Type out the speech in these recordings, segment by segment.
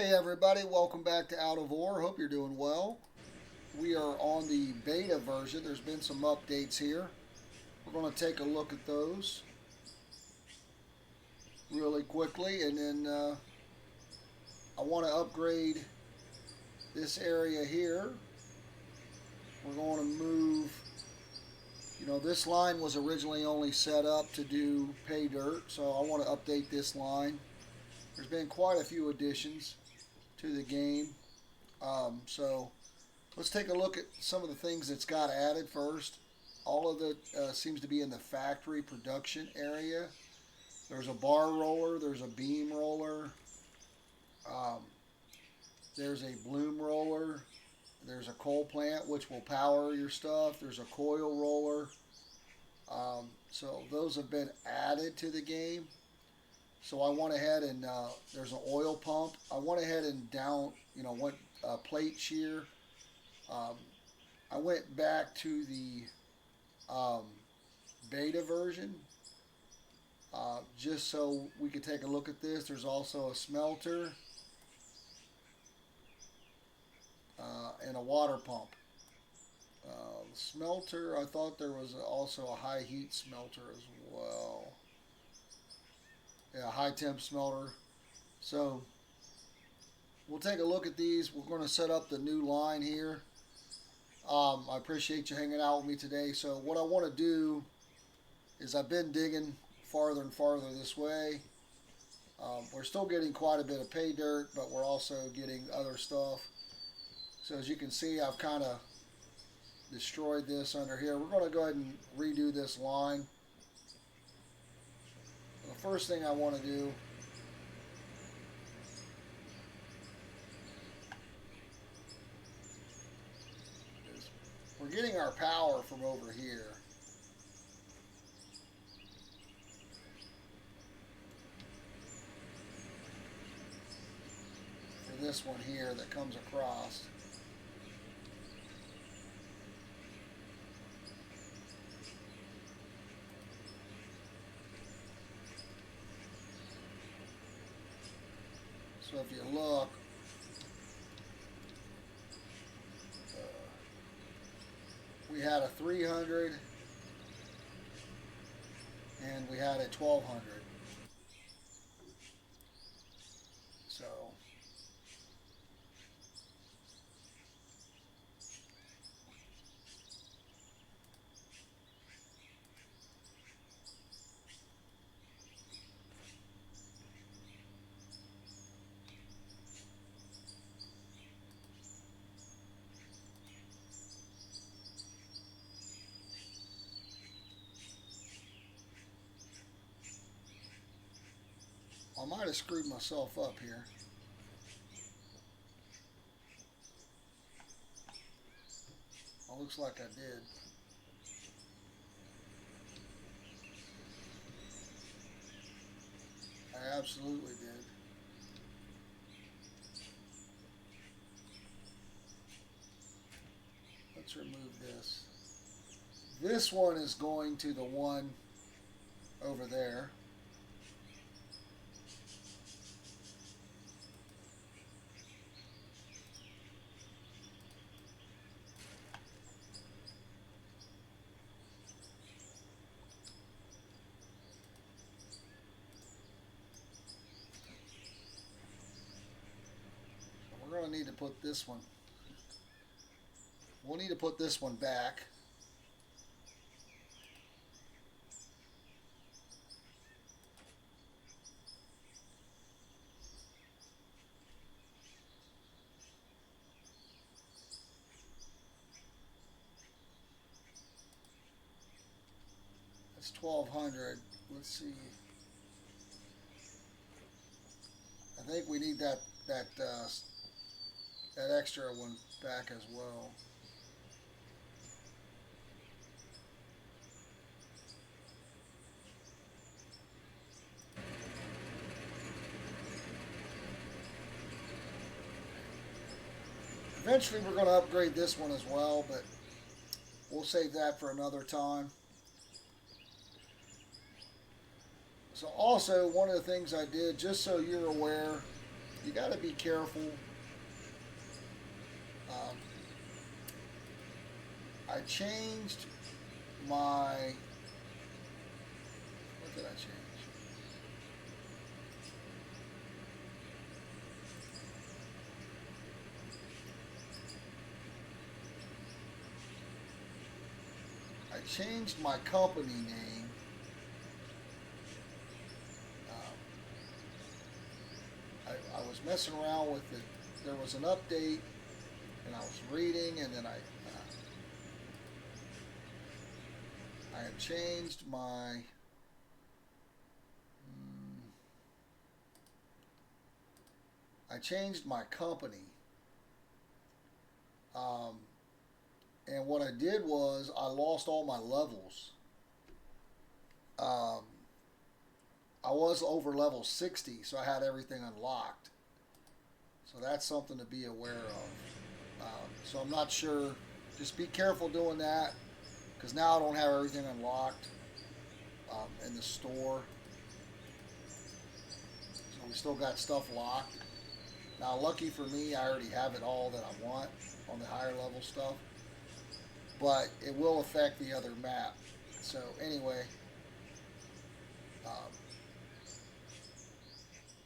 Hey everybody, welcome back to Out of Ore. Hope you're doing well. We are on the beta version. There's been some updates here. We're going to take a look at those really quickly, and then I want to upgrade this area here. We're going to move. This line was originally only set up to do pay dirt, so I want to update this line. There's been quite a few additions to the game, so let's take a look at some of the things that's got added first. All of it seems to be in the factory production area. There's a bar roller, there's a beam roller, um, there's a bloom roller, there's a coal plant which will power your stuff, there's a coil roller. So those have been added to the game. So I went ahead and there's an oil pump. I went ahead and went plate shear. Um, I went back to the um, beta version just so we could take a look at this. There's also a smelter and a water pump. Smelter, I thought there was also a high heat smelter as well. Yeah, high temp smelter. So we'll take a look at these. We're going to set up the new line here. I appreciate you hanging out with me today. So what I want to do is I've been digging farther and farther this way. We're still getting quite a bit of pay dirt, but we're also getting other stuff. So as you can see, I've kind of destroyed this under here. We're going to go ahead and redo this line. The first thing I want to do is we're getting our power from over here. For this one here that comes across. So if you look, we had a 300 and we had a 1200. So I might have screwed myself up here. It looks like I did. I absolutely did. Let's remove this. This one is going to the one over there. We're going to need to put this one. We'll need to put this one back. It's 1200. Let's see. I think we need that extra one back as well. Eventually we're going to upgrade this one as well, but we'll save that for another time. So also, one of the things I did, just so you're aware, you got to be careful. Um, I changed my, what did I change? I changed my company name. I was messing around with it. There was an update, and I was reading, and then I had changed my I changed my company, um, and what I did was I lost all my levels. Um, I was over level 60, so I had everything unlocked. So that's something to be aware of. So I'm not sure. Just be careful doing that, because now I don't have everything unlocked in the store. So we still got stuff locked. Now, lucky for me, I already have it all that I want on the higher level stuff, but it will affect the other map. So anyway, um,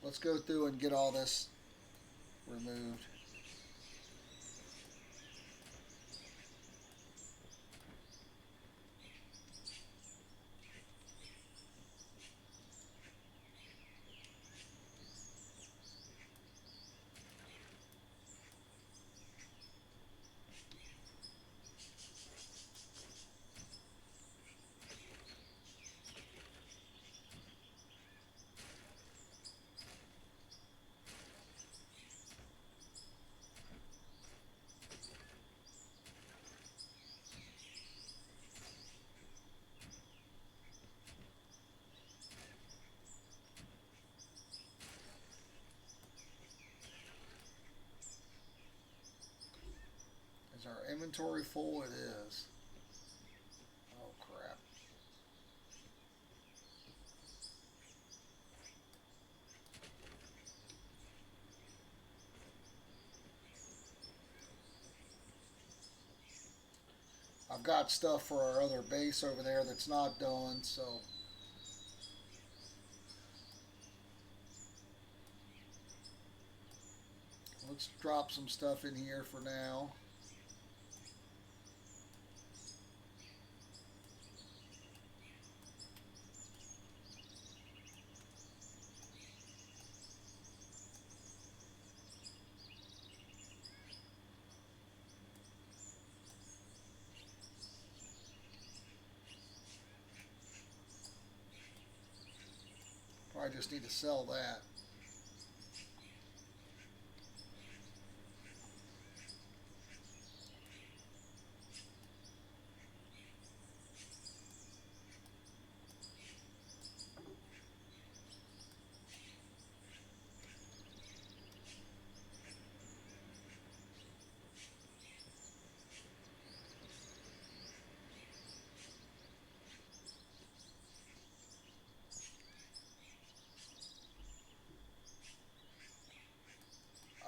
let's go through and get all this removed. Is our inventory full? It is. Oh crap. I've got stuff for our other base over there that's not done, so let's drop some stuff in here for now. Probably just need to sell that.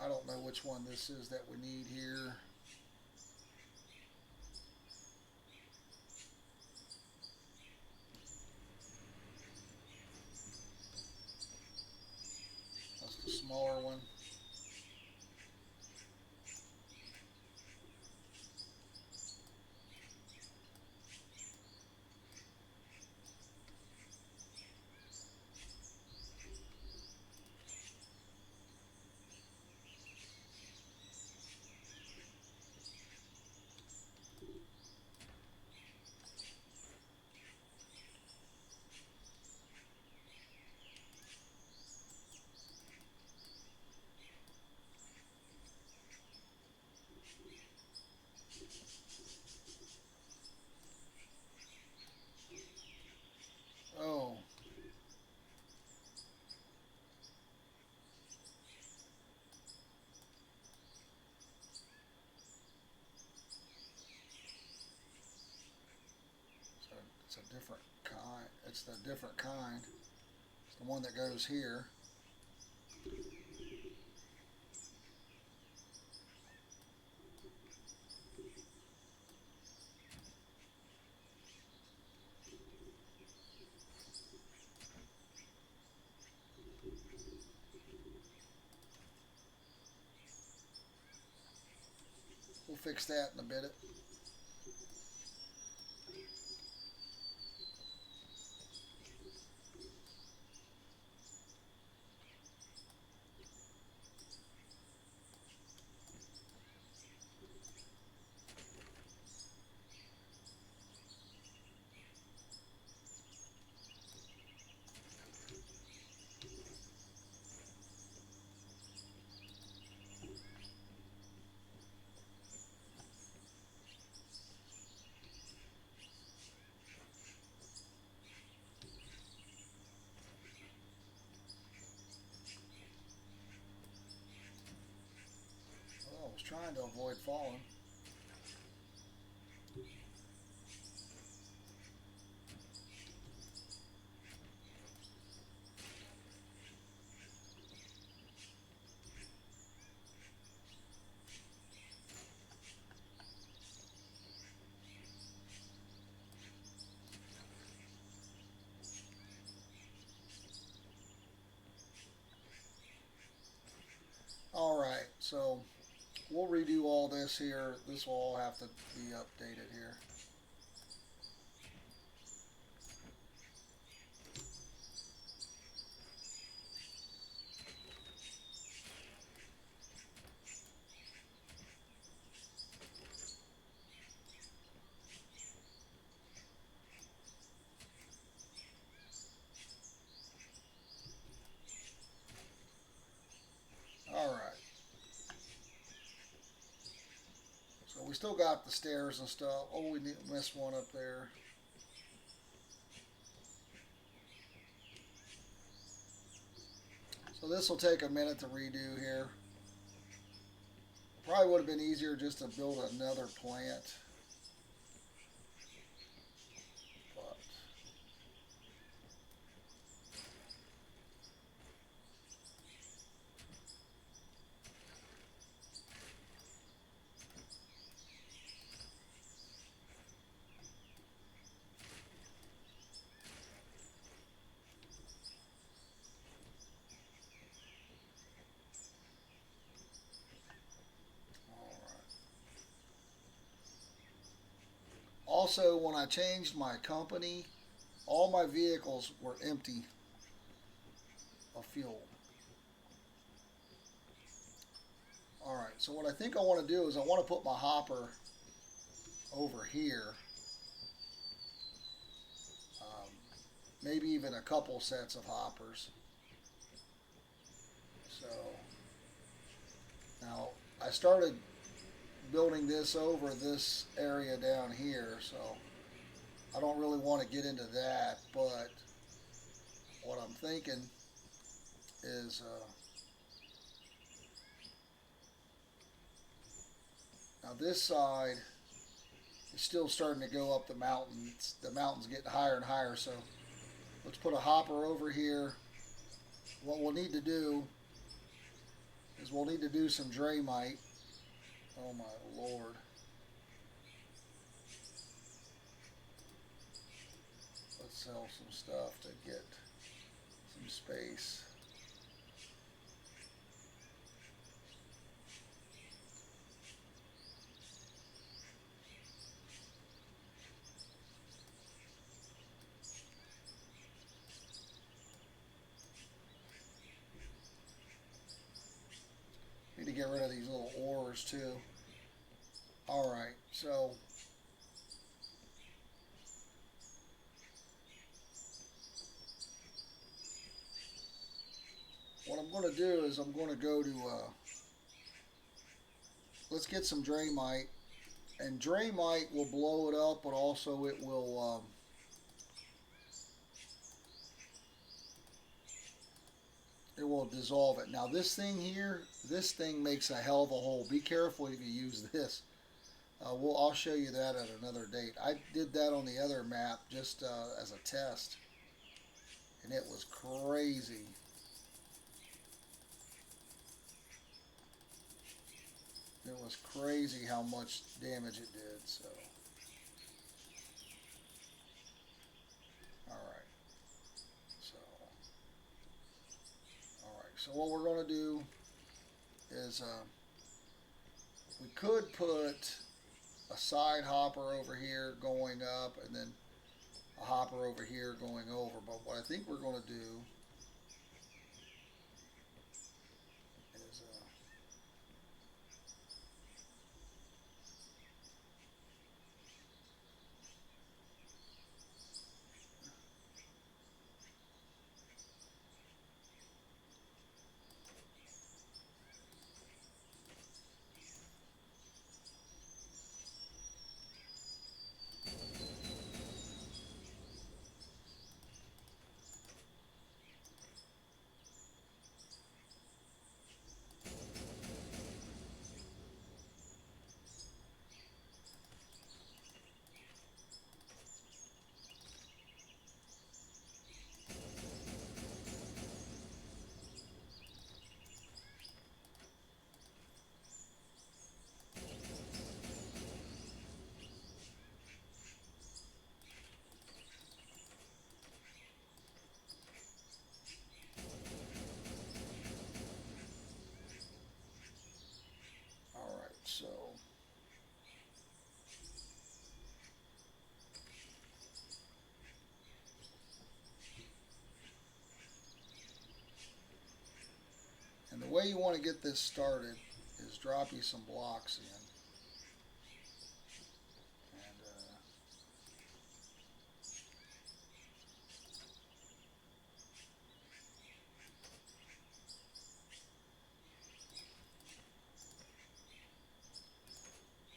I don't know which one this is that we need here. That's the smaller one. Oh, so it's a different kind. It's the different kind. It's the one that goes here. We'll fix that in a bit. Well, I was trying to avoid falling. Alright, so we'll redo all this here. This will all have to be updated here. Alright. So we still got the stairs and stuff. Oh, we missed one up there. So this will take a minute to redo here. Probably would have been easier just to build another plant. But also, when I changed my company, all my vehicles were empty of fuel. Alright, so what I think I want to do is I want to put my hopper over here. Maybe even a couple sets of hoppers. So, now I started building this over this area down here, so I don't really want to get into that, but what I'm thinking is now this side is still starting to go up the mountain. The mountain's getting higher and higher, so let's put a hopper over here. What we'll need to do is we'll need to do some Dramite. Oh my Lord. Let's sell some stuff to get some space. Need to get rid of these little ores too. Alright, so what I'm going to do is I'm going to go to let's get some Dramite, and Dramite will blow it up, but also it will dissolve it. Now this thing here, this thing makes a hell of a hole. Be careful if you use this. I'll show you that at another date. I did that on the other map just as a test, and it was crazy. It was crazy how much damage it did. So, all right. So what we're going to do is We could put a side hopper over here going up and then a hopper over here going over. But what I think we're going to do is all right. So and the way you want to get this started is drop you some blocks in. And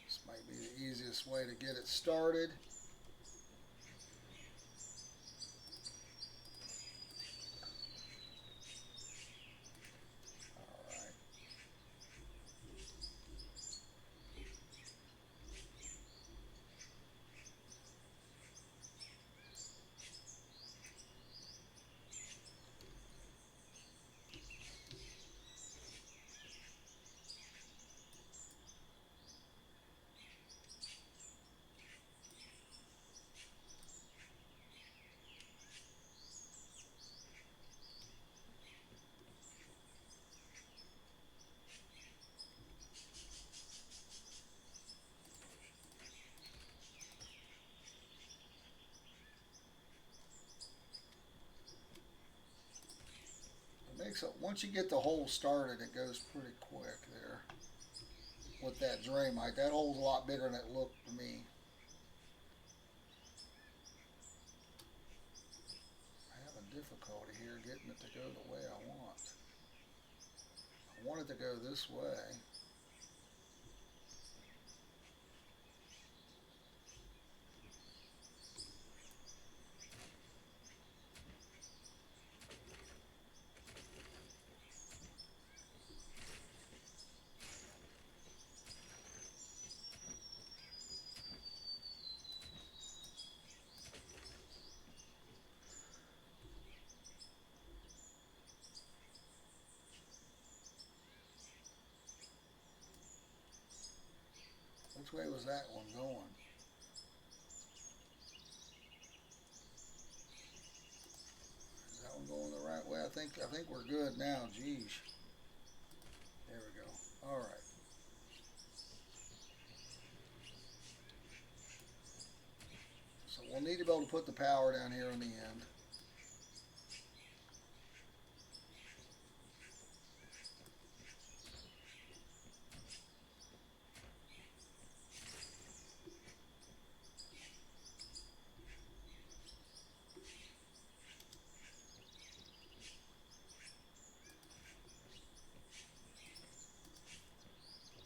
this might be the easiest way to get it started. All right. Once you get the hole started, it goes pretty quick there with that Drainmite. That hole's a lot bigger than it looked to me. I'm having difficulty here getting it to go the way I want. I want it to go this way. Which way was that one going? Is that one going the right way? I think we're good now. Geez. There we go. All right. So we'll need to be able to put the power down here on the end.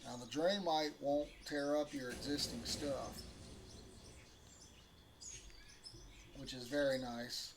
Now the Drainmite won't tear up your existing stuff, which is very nice.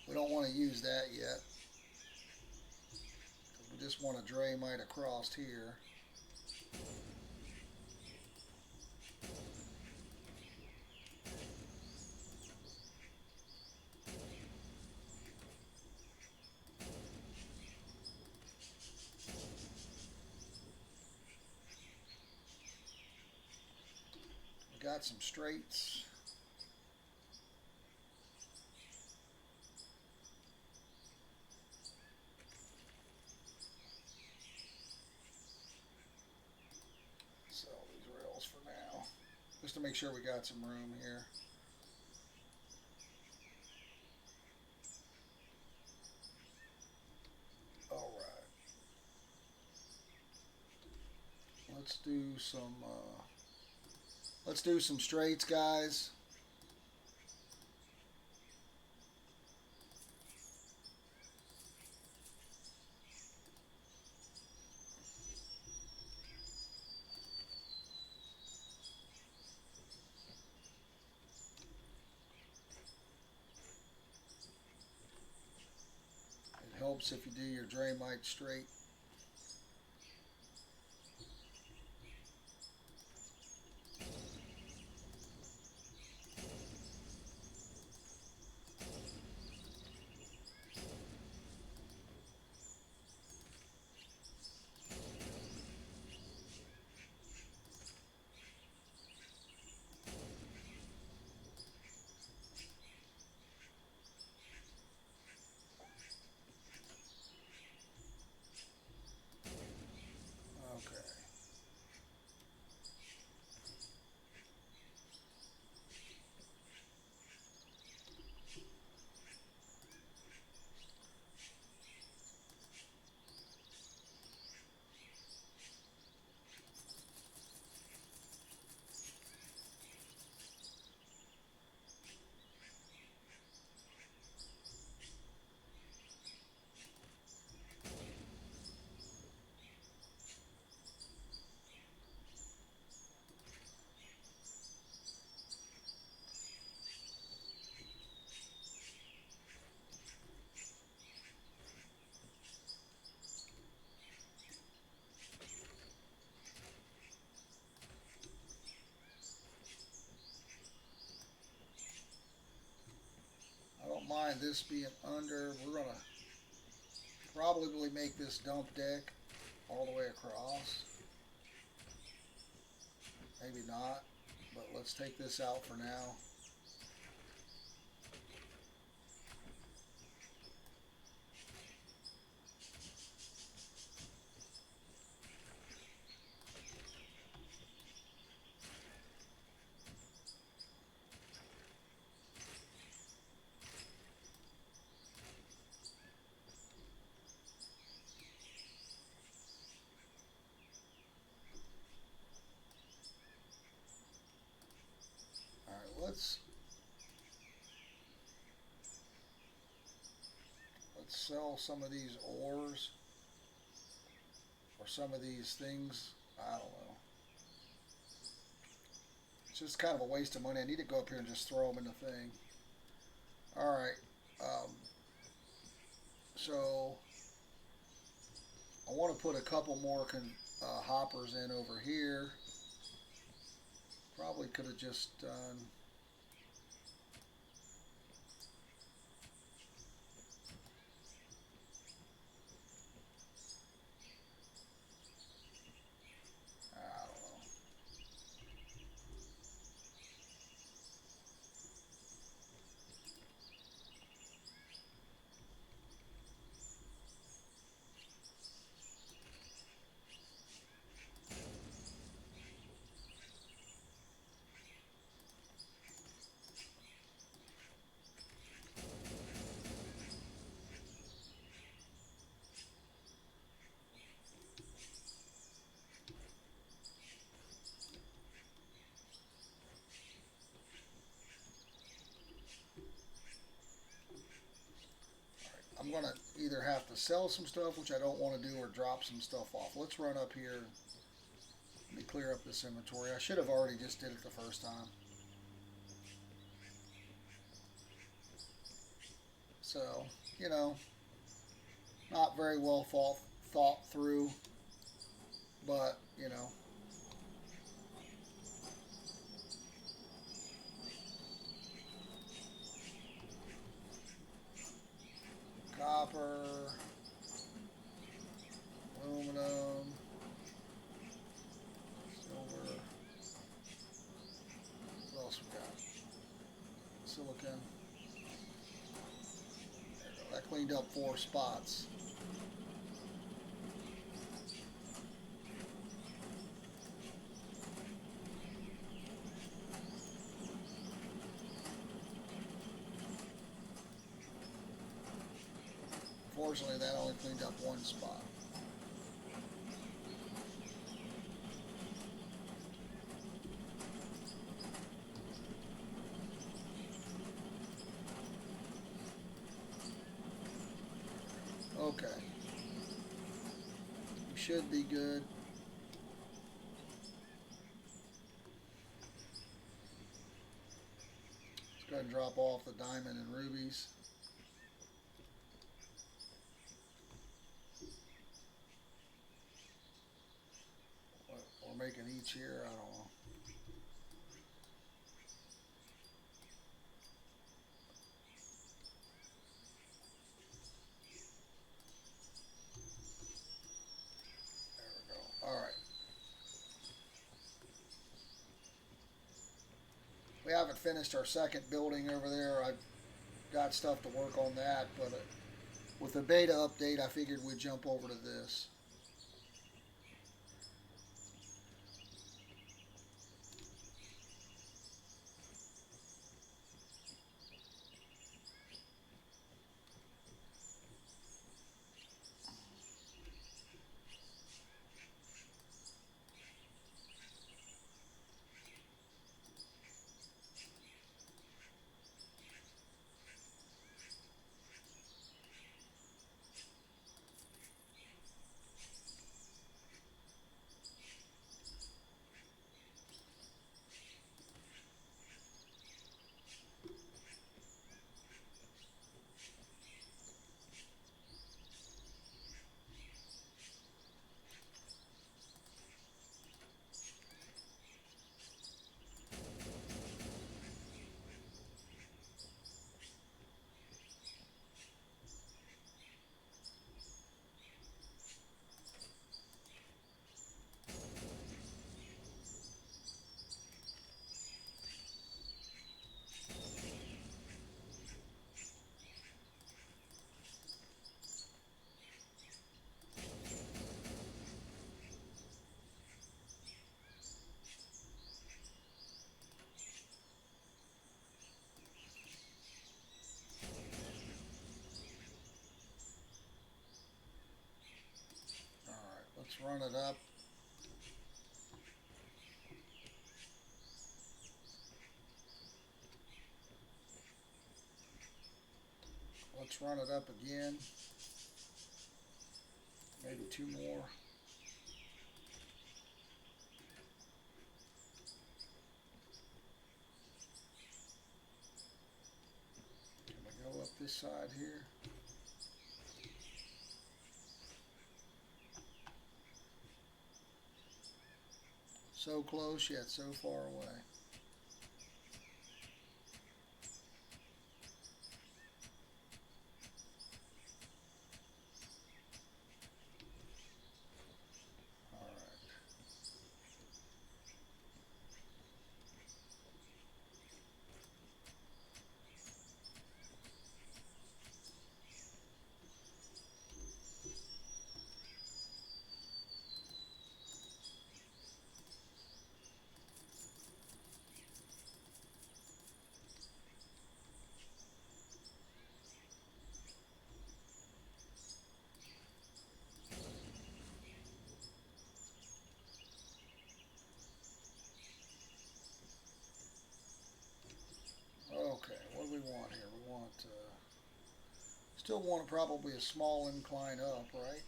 We don't want to use that yet. We just want a Draymite across here. We got some straights. Sell these rails for now, just to make sure we got some room here. All right. Let's do some straights, guys. It helps if you do your Draymite straight. Okay. I don't mind this being under. We're gonna probably make this dump deck all the way across. Maybe not, but let's take this out for now. All right, let's sell some of these ores or some of these things. I don't know. It's just kind of a waste of money. I need to go up here and just throw them in the thing. All right. Um, so I want to put a couple more hoppers in over here. Probably could have just done. I don't know. I'm going to either have to sell some stuff, which I don't want to do, or drop some stuff off. Let's run up here. Let me clear up this inventory. I should have already just did it the first time. So, you know, not very well thought through, but you know. Copper, aluminum, silver. What else we got? Silicon. There we go. That cleaned up 4 spots. Unfortunately, that only cleaned up 1 spot. Okay. We should be good. Let's go ahead and drop off the diamond and rubies. We're making each here, I don't know. Alright. We haven't finished our second building over there. I've got stuff to work on that, but with the beta update, I figured we'd jump over to this. Let's run it up. Let's run it up again. Maybe 2 more. Can we go up this side here? So close yet so far away. Okay, what do we want here? We want, still want probably a small incline up, right?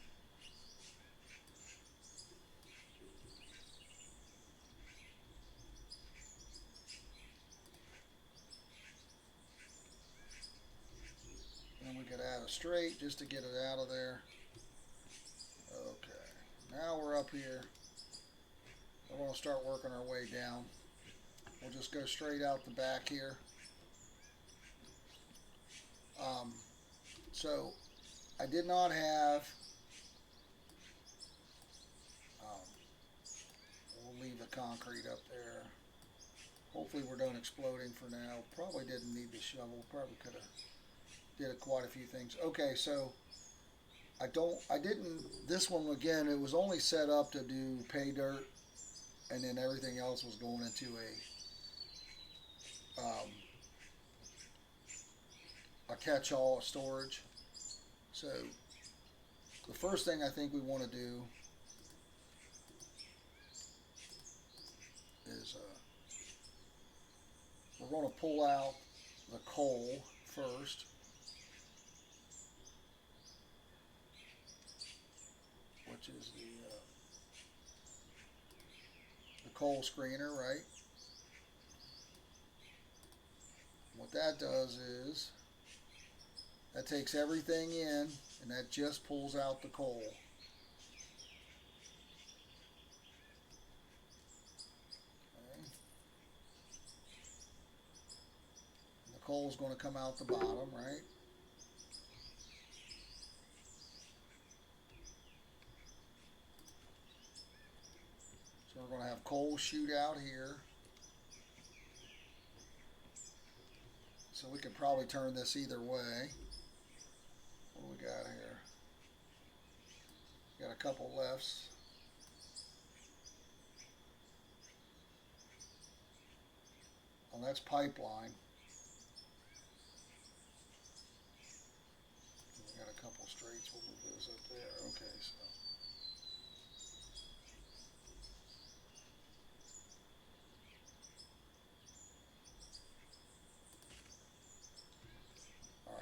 Then we could add a straight just to get it out of there. Now we're up here. We're going to start working our way down. We'll just go straight out the back here. So I did not have, we'll leave the concrete up there. Hopefully we're done exploding for now. Probably didn't need the shovel. Probably could have did quite a few things. Okay, so this one again, it was only set up to do pay dirt, and then everything else was going into a catch-all storage. So the first thing I think we want to do is we're going to pull out the coal first. Which is the coal screener, right? What that does is that takes everything in, and that just pulls out the coal. Okay. The coal is going to come out the bottom, right? So we're going to have coal shoot out here. So we could probably turn this either way. What do we got here? Got a couple lefts. Well, that's pipeline. We got a couple straights. We'll move those up there. Okay, so.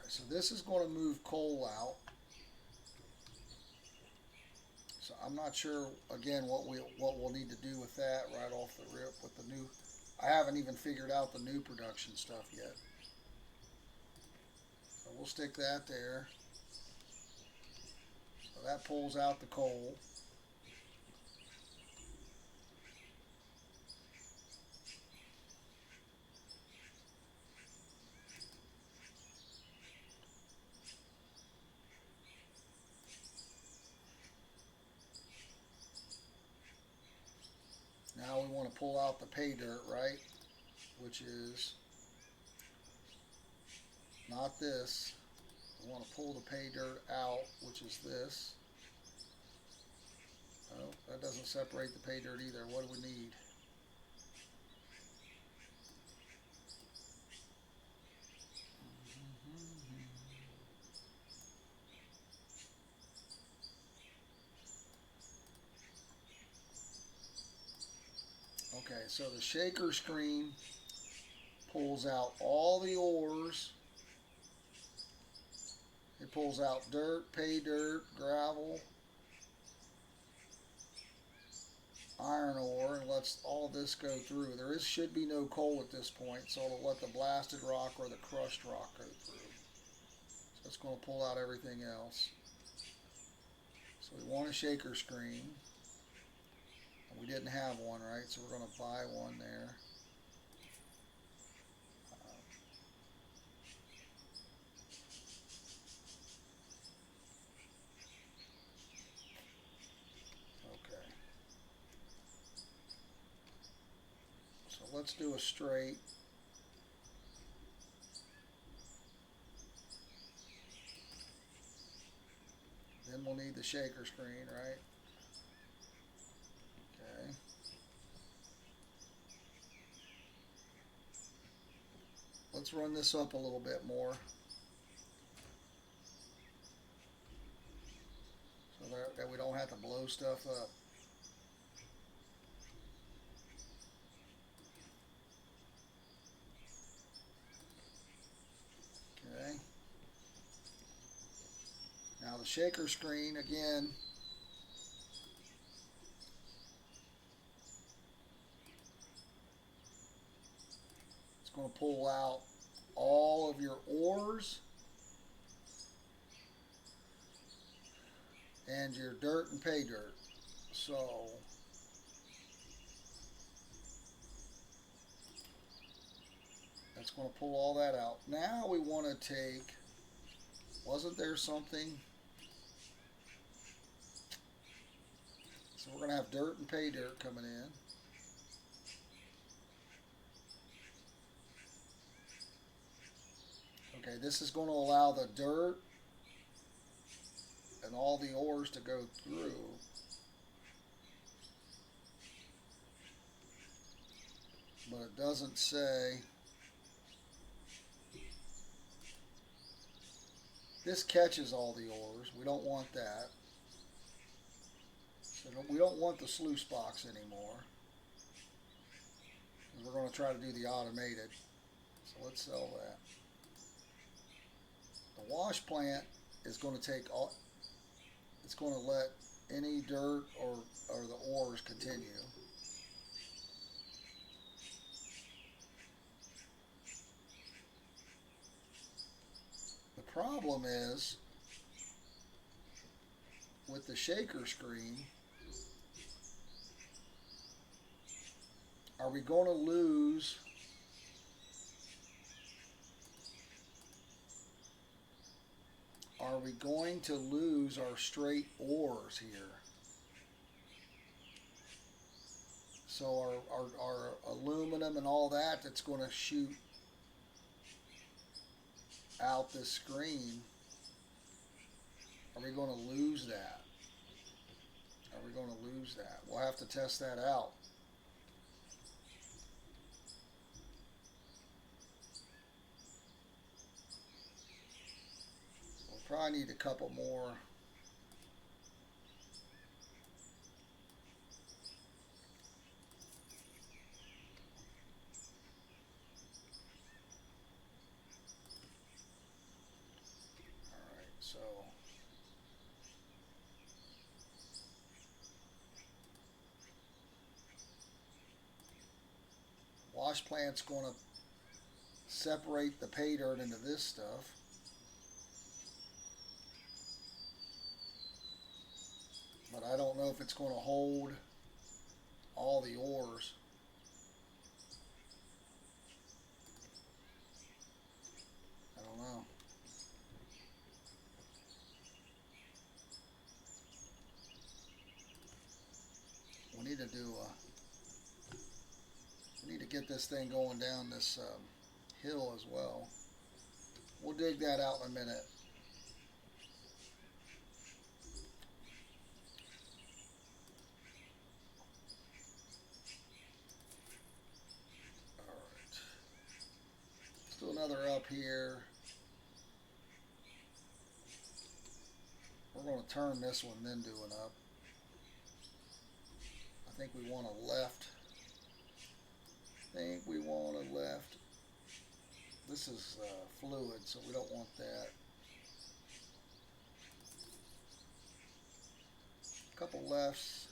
So this is going to move coal out. So I'm not sure again what we'll need to do with that right off the rip with the new. I haven't even figured out the new production stuff yet. So we'll stick that there. So that pulls out the coal. Now we want to pull out the pay dirt, right? Which is not this. We want to pull the pay dirt out, which is this. Oh, that doesn't separate the pay dirt either. What do we need? Okay, so the shaker screen pulls out all the ores. It pulls out dirt, pay dirt, gravel, iron ore, and lets all this go through. Should be no coal at this point, so it'll let the blasted rock or the crushed rock go through. So it's going to pull out everything else. So we want a shaker screen. We didn't have one, right? So we're going to buy one there. Okay. So let's do a straight. Then we'll need the shaker screen, right? Okay. Let's run this up a little bit more. So that we don't have to blow stuff up. Okay. Now the shaker screen again. It's going to pull out all of your ores and your dirt and pay dirt. So that's going to pull all that out. Now we want to take, wasn't there something? So we're going to have dirt and pay dirt coming in. Okay, this is going to allow the dirt and all the ores to go through. But it doesn't say. This catches all the ores. We don't want that. So we don't want the sluice box anymore. We're going to try to do the automated. So let's sell that. The wash plant is going to take all, it's going to let any dirt or the ores continue. The problem is with the shaker screen, are we going to lose our straight ores here? So our aluminum and all that that's going to shoot out this screen, are we going to lose that? Are we going to lose that? We'll have to test that out. We'll probably need a couple more. So wash plant's going to separate the pay dirt into this stuff. But I don't know if it's going to hold all the ores. I don't know. We need to do we need to get this thing going down this hill as well. We'll dig that out in a minute. All right. Let's do another up here. We're going to turn this one, then do an up. I think we want a left. This is fluid, so we don't want that. Couple lefts,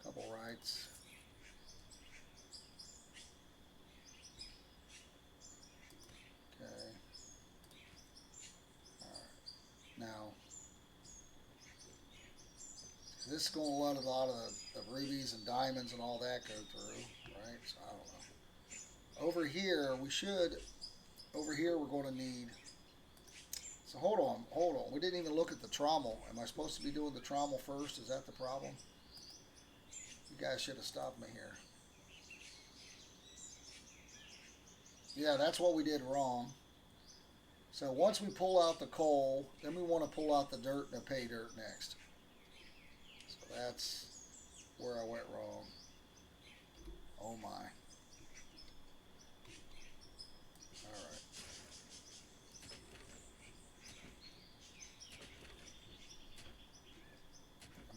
couple rights. Okay. All right. Now, this is going to let a lot of the rubies and diamonds and all that go through, right? So I don't know. Over here, we're going to need, so hold on. We didn't even look at the trommel. Am I supposed to be doing the trommel first? Is that the problem? You guys should have stopped me here. Yeah, that's what we did wrong. So once we pull out the coal, then we want to pull out the dirt and the pay dirt next. So that's where I went wrong. Oh my. Alright.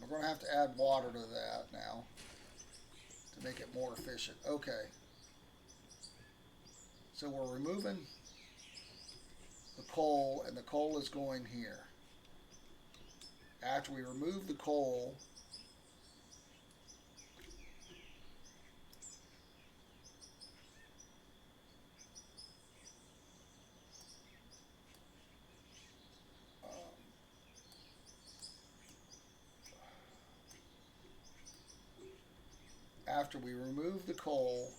We're going to have to add water to that now to make it more efficient. Okay. So we're removing the coal, and the coal is going here. After we remove the coal, after we remove the coal,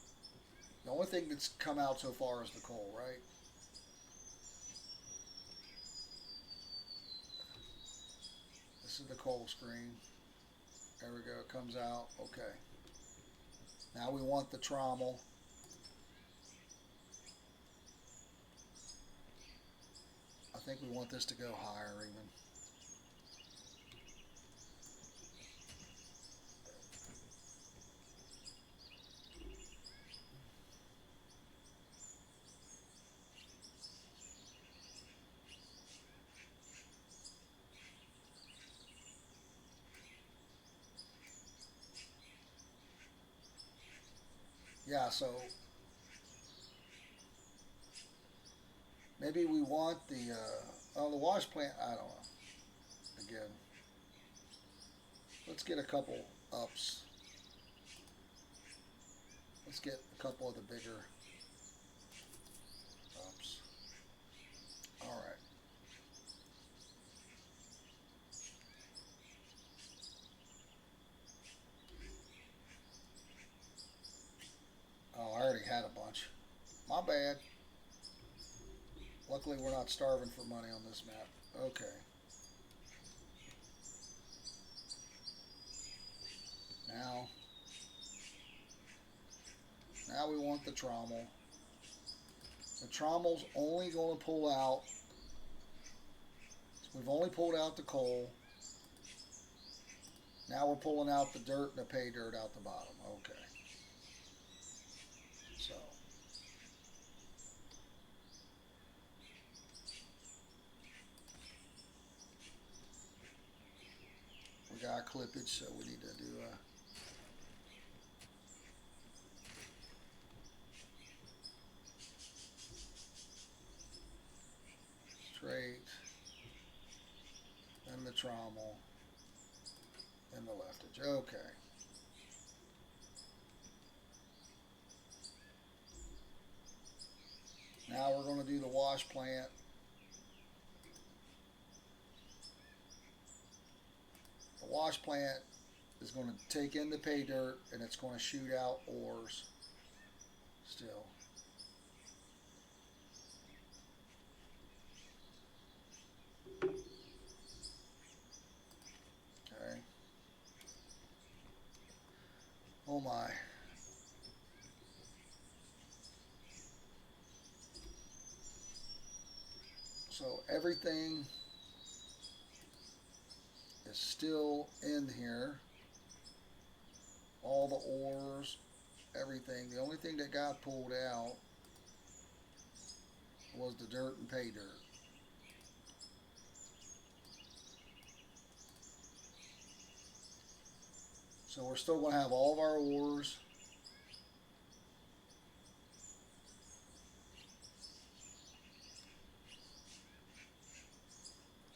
the only thing that's come out so far is the coal, right? This is the coal screen. There we go, it comes out. Okay. Now we want the trommel. I think we want this to go higher even. Yeah, so maybe we want the wash plant. I don't know. Again, let's get a couple ups. Let's get a couple of the bigger ups. All right. Oh, I already had a bunch. My bad. Luckily, we're not starving for money on this map. Okay. Now we want the trommel. The trommel's only going to pull out. We've only pulled out the coal. Now we're pulling out the dirt and the pay dirt out the bottom. Okay. So. We got clippage, so we need to do a straight, then the trommel, and the leftage. Okay. Now we're going to do the wash plant. The wash plant is going to take in the pay dirt and it's going to shoot out ores still. Okay. Oh my. So everything is still in here. All the ores, everything. The only thing that got pulled out was the dirt and pay dirt. So we're still going to have all of our ores.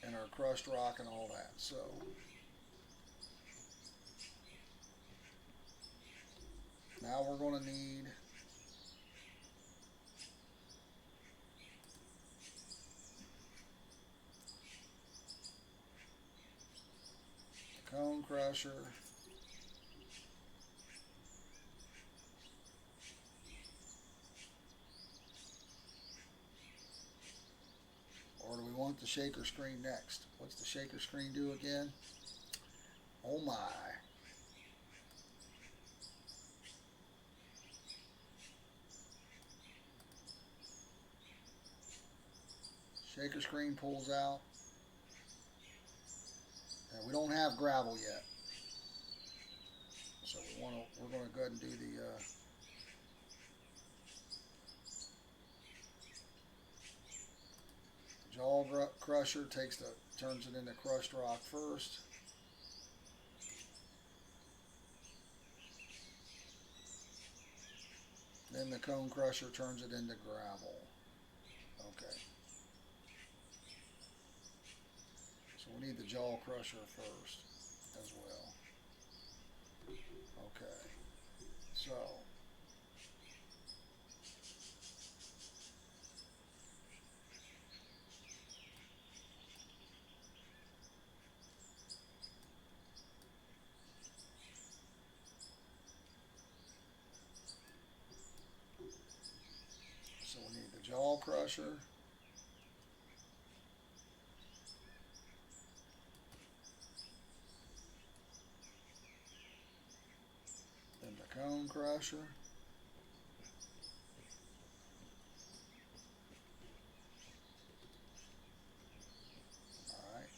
And our crushed rock and all that. So now we're going to need the cone crusher. Or do we want the shaker screen next? What's the shaker screen do again? Oh my. Shaker screen pulls out. And we don't have gravel yet. So we're going to go ahead and do the jaw crusher. Turns it into crushed rock first. Then the cone crusher turns it into gravel. Okay. So we need the jaw crusher first as well. Okay. So jaw crusher. Then the cone crusher. Alright.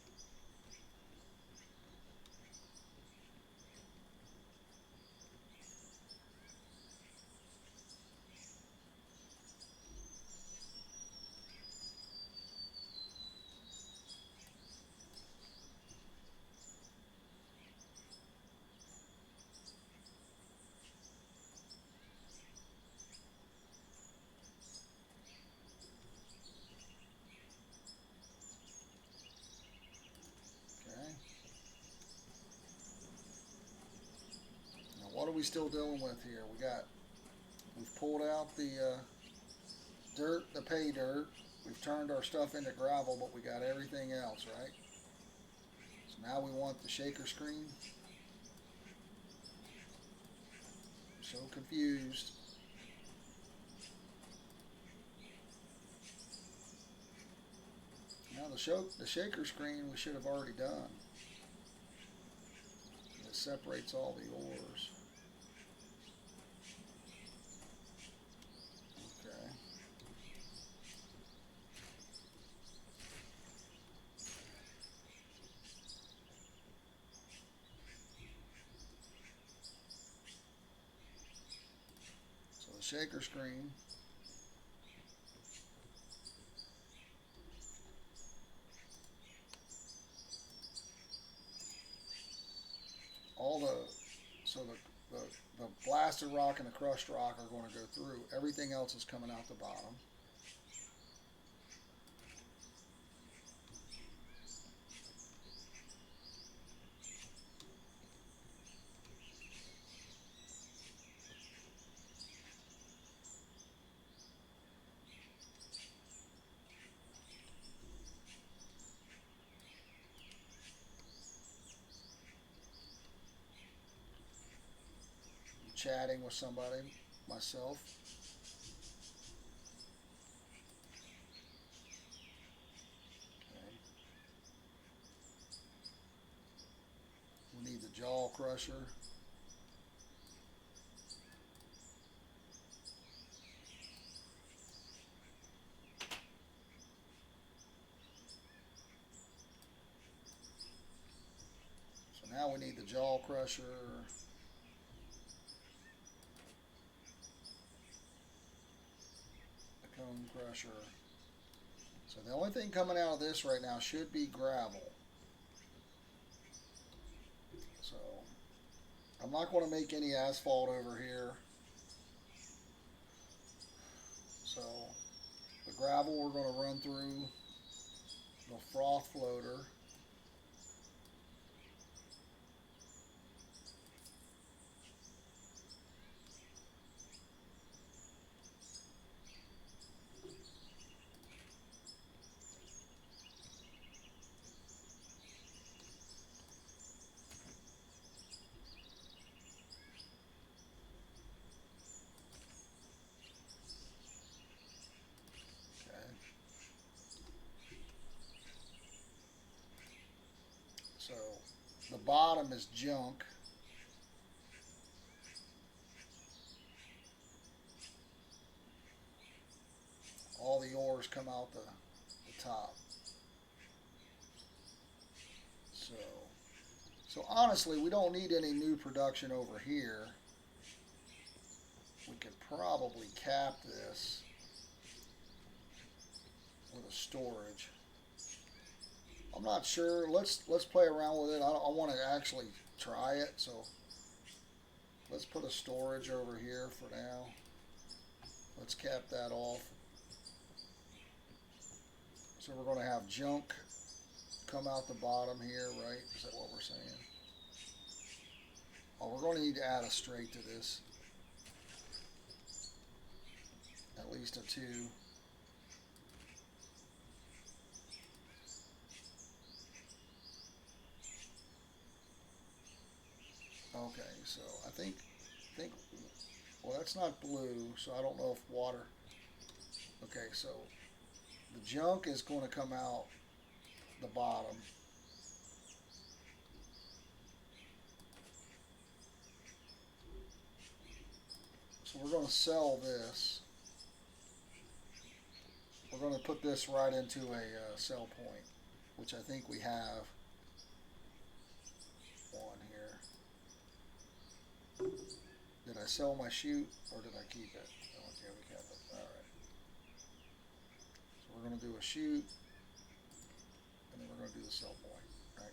Okay. Now what are we still dealing with here? We've pulled out the dirt, the pay dirt. We've turned our stuff into gravel, but we got everything else, right? So now we want the shaker screen. I'm so confused. Now the shaker screen we should have already done. It separates all the ores. Okay. So the shaker screen. So the blasted rock and the crushed rock are going to go through. Everything else is coming out the bottom. I'm chatting with somebody, myself. Okay. We need the jaw crusher. So now we need the jaw crusher. The cone crusher. So the only thing coming out of this right now should be gravel. So I'm not going to make any asphalt over here. So the gravel we're going to run through the froth floater. So the bottom is junk. All the ores come out the top. So honestly, we don't need any new production over here. We could probably cap this with a storage. I'm not sure. Let's play around with it. I want to actually try it. So let's put a storage over here for now. Let's cap that off. So we're going to have junk come out the bottom here, right? Is that what we're saying? Oh, we're going to need to add a straight to this. At least a 2. Okay, so I think, well, that's not blue, so I don't know if water. Okay, so the junk is going to come out the bottom. So we're going to sell this. We're going to put this right into a sell point, which I think we have one here. Did I sell my chute or did I keep it? Oh, okay, we kept it. All right. So we're going to do a chute, and then we're going to do the sell point. Right.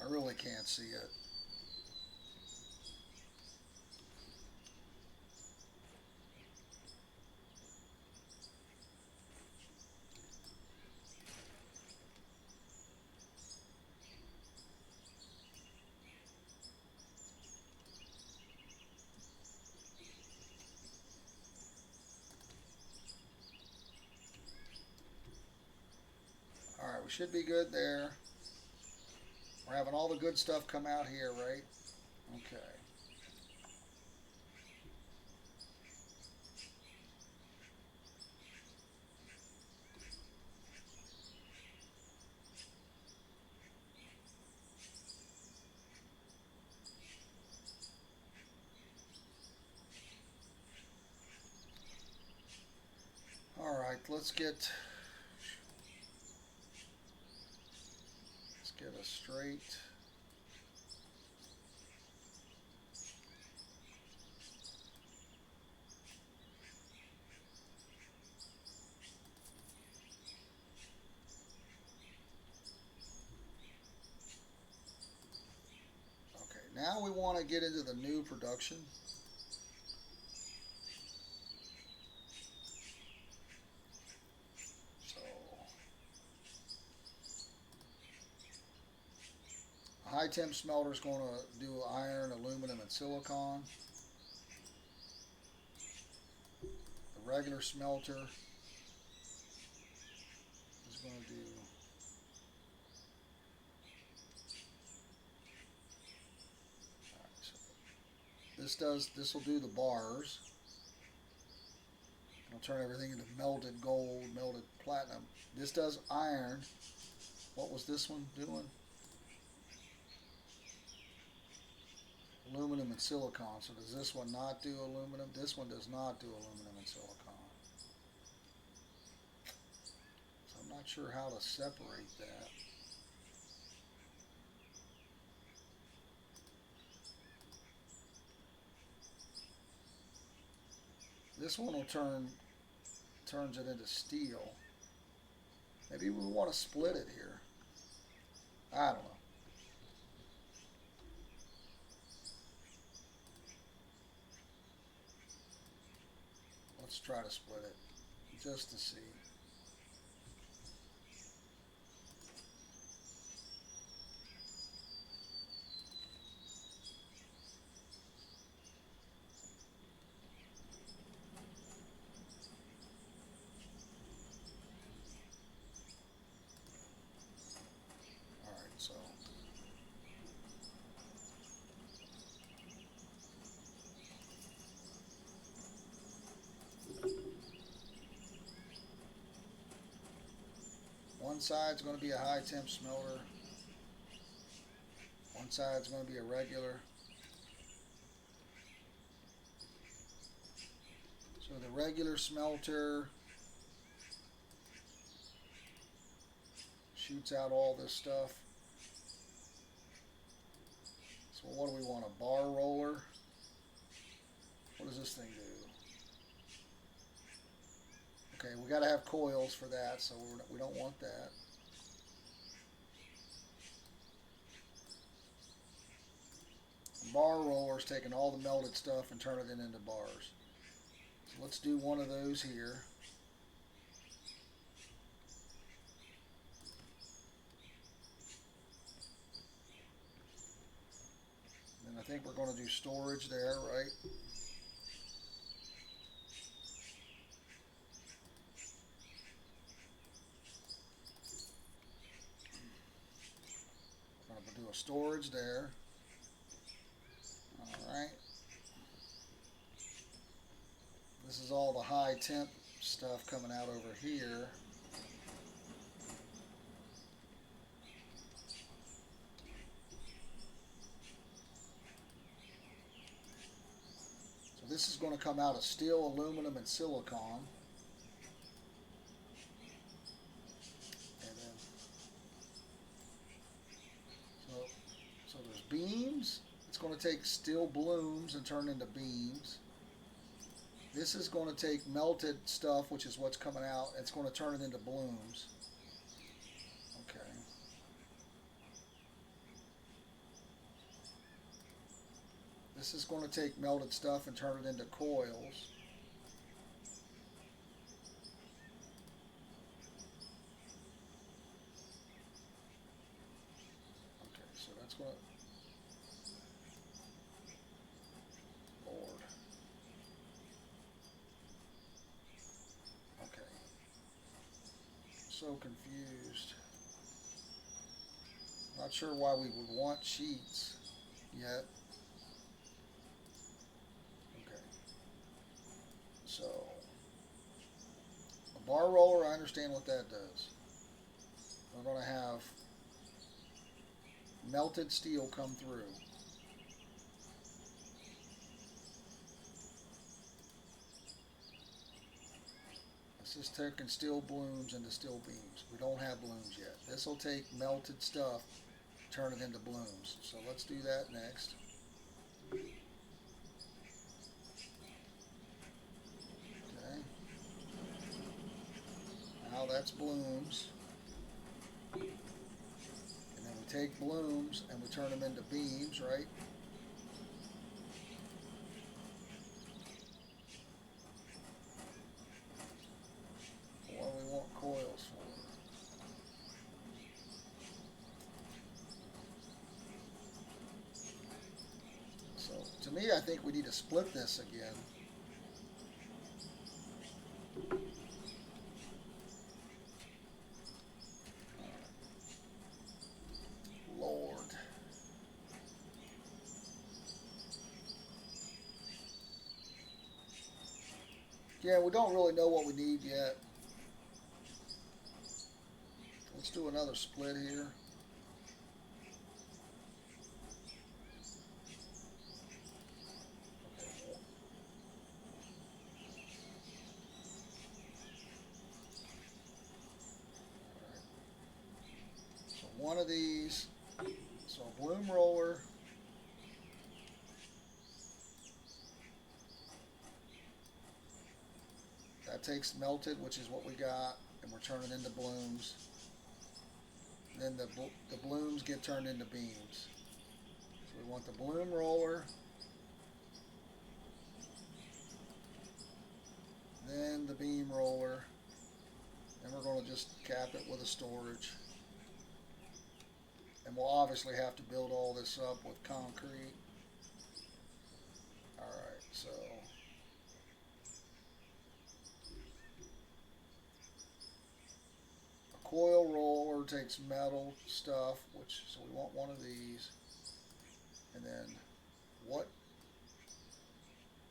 I really can't see it. All right, we should be good there. We're having all the good stuff come out here, right? Okay. All right, let's get a straight. Okay, now we want to get into the new production. So a high temp smelter is going to do iron, aluminum, and silicon. The regular smelter is going to do this will do the bars. It'll turn everything into melted gold, melted platinum. This does iron. What was this one doing? Aluminum and silicon. So does this one not do aluminum? This one does not do aluminum and silicon. So I'm not sure how to separate that. This one will turns it into steel. Maybe we want to split it here. I don't know. Let's try to split it just to see. All right, so one side's going to be a high temp smelter. One side's going to be a regular. So the regular smelter shoots out all this stuff. So what do we want, a bar roller? What does this thing do? Okay, we got to have coils for that, so we don't want that. The bar roller is taking all the melted stuff and turning it into bars. So let's do one of those here. think we're going to do storage there, right? We're going to do a storage there. All right. This is all the high temp stuff coming out over here. So this is going to come out of steel, aluminum, and silicon. And then, so there's beams. It's going to take steel blooms and turn into beams. This is going to take melted stuff, which is what's coming out. It's going to turn it into blooms. Okay. This is going to take melted stuff and turn it into coils. Okay, so that's going to... Lord. Okay. So confused. Not sure why we would want sheets yet. So, a bar roller, I understand what that does. We're going to have melted steel come through. This is taking steel blooms into steel beams. We don't have blooms yet. This will take melted stuff, turn it into blooms. So let's do that next. Now that's blooms. And then we take blooms and we turn them into beams, right? What do we want coils for? So to me, I think we need to split this again. Yeah, we don't really know what we need yet. Let's do another split here. So one of these, so a bloom roller. That takes melted, which is what we got, and we're turning into blooms. Then the blooms get turned into beams. So we want the bloom roller. Then the beam roller. And we're going to just cap it with a storage. And we'll obviously have to build all this up with concrete. Alright, so... coil roller takes metal stuff, so we want one of these. And then what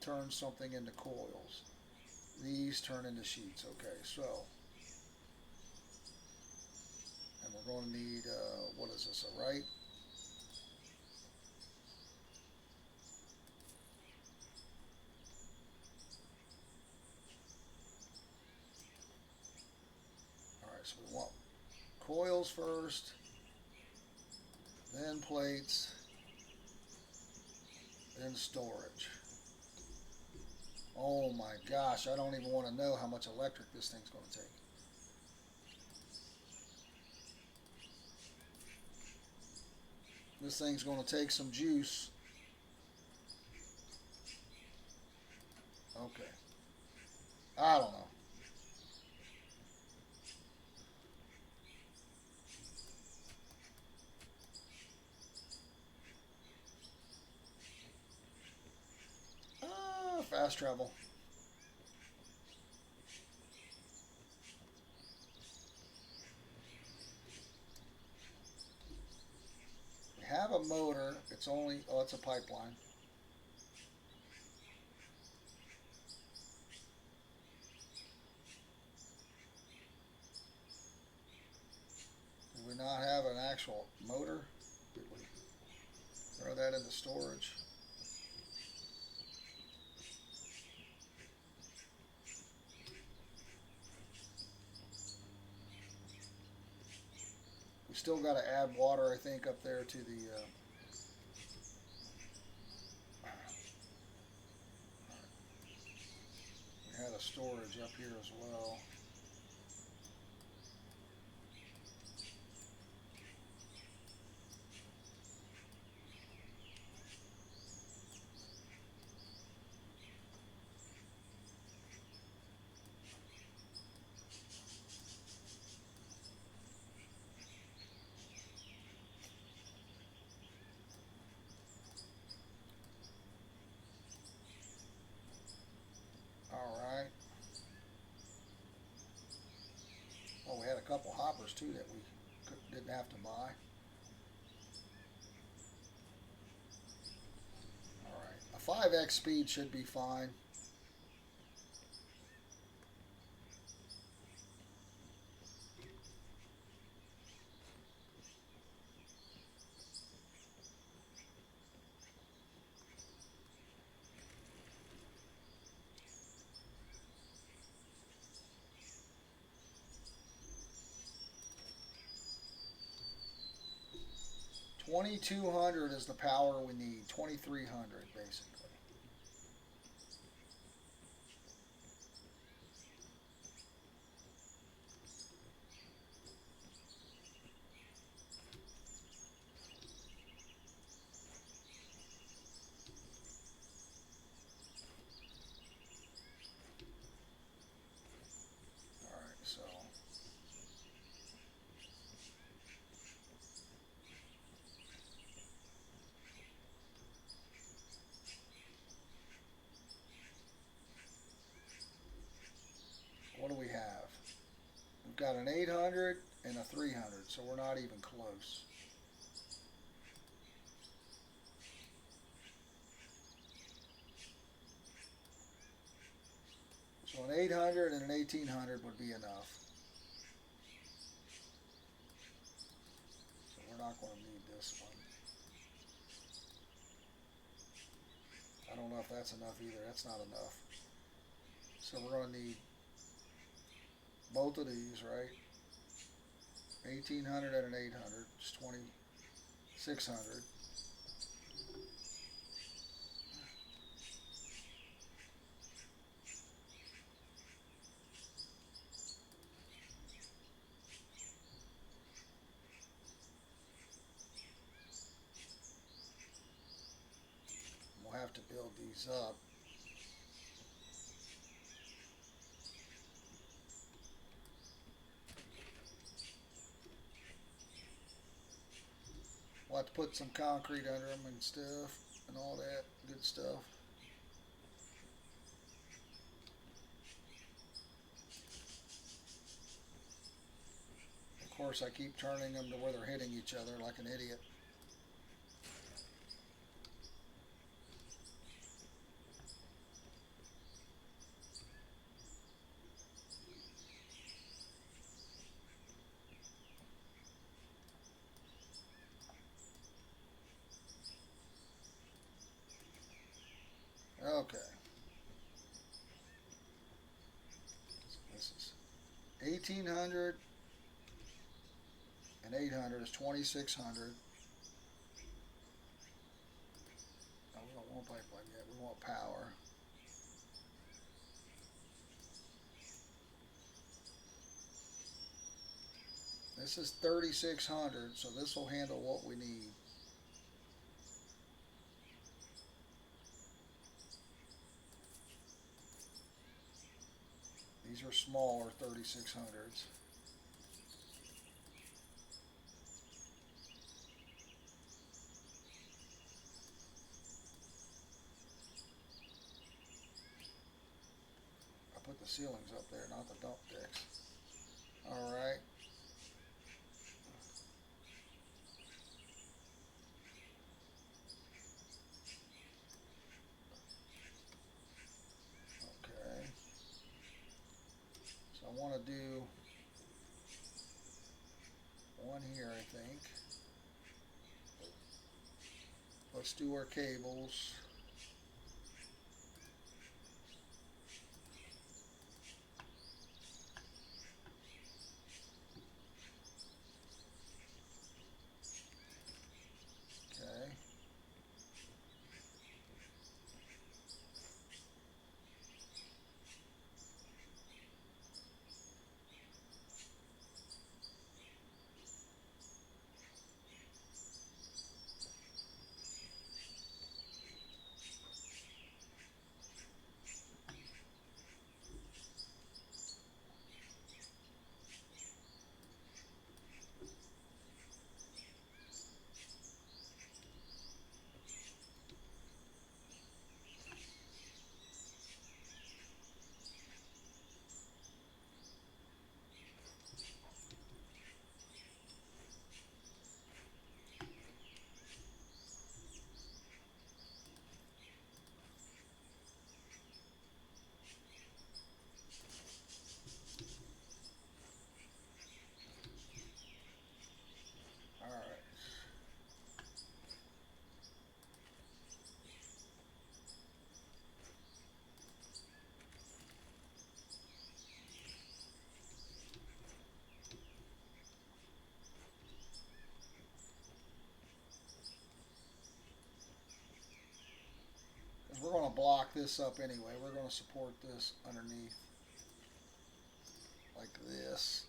turns something into coils? These turn into sheets. Okay, so, and we're going to need, what is this, a right? Alright, so we want coils first, then plates, then storage. Oh my gosh, I don't even want to know how much electric this thing's going to take. This thing's going to take some juice. Okay. I don't know. fast travel. We have a motor. It's only, oh, it's a pipeline. Do we not have an actual motor? Did we throw that into storage? We still got to add water, I think, up there to the. We had a storage up here as well. Alright. Oh, we had a couple hoppers too that we didn't have to buy. Alright. A 5x speed should be fine. $2,200 is the power we need. 2,300 basically. Alright, so what do we have? We've got an 800 and a 300, so we're not even close. So an 800 and an 1800 would be enough. So we're not going to need this one. I don't know if that's enough either. That's not enough. So we're going to need both of these, right? 1800 and an 800, it's 2600. We'll have to build these up. We'll have to put some concrete under them and stuff and all that good stuff. Of course, I keep turning them to where they're hitting each other like an idiot. Okay. So this is 1800 and 800 is 2600. No, we don't want pipeline yet. We want power. This is 3600, so this will handle what we need. These are smaller 3600s. ceilings up there, not the dump decks. Alright. Okay. So I want to do one here, I think. Let's do our cables. Okay. Alright. We're going to block this up anyway. We're going to support this underneath like this.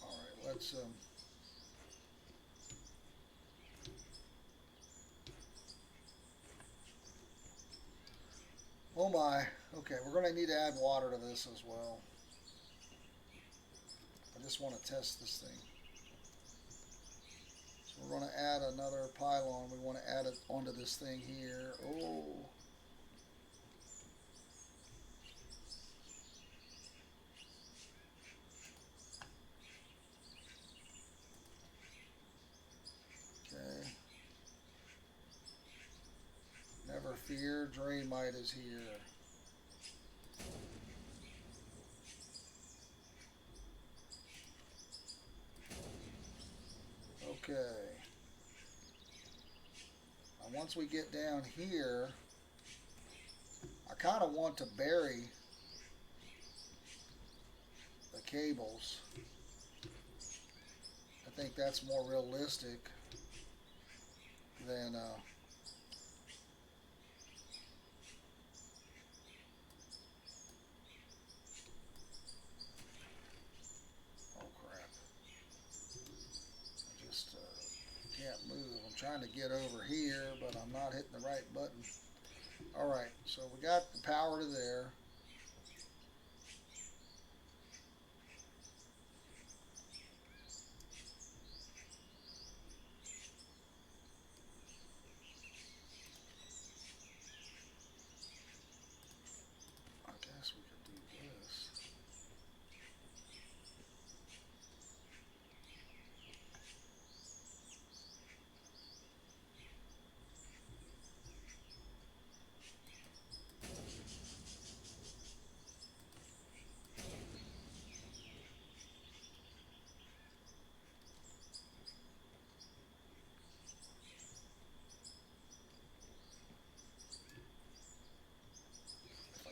Alright, let's oh my. Okay, we're going to need to add water to this as well. I just want to test this thing. So we're going to add another pylon. We want to add it onto this thing here. Oh. Okay. Never fear, Drainmite is here. Okay. Now once we get down here, I kind of want to bury the cables. I think that's more realistic than oh crap. I just can't move. I'm trying to get over here, but I'm not hitting the right button. Alright, so we got the power to there. I guess we could do this.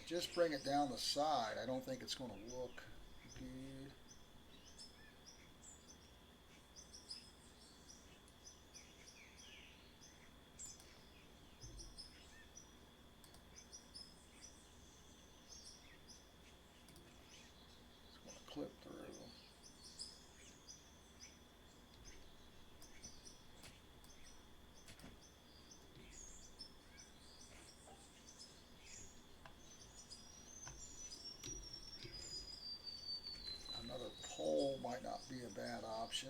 Just bring it down the side. I don't think it's going to look good. It's going to clip through. might not be a bad option.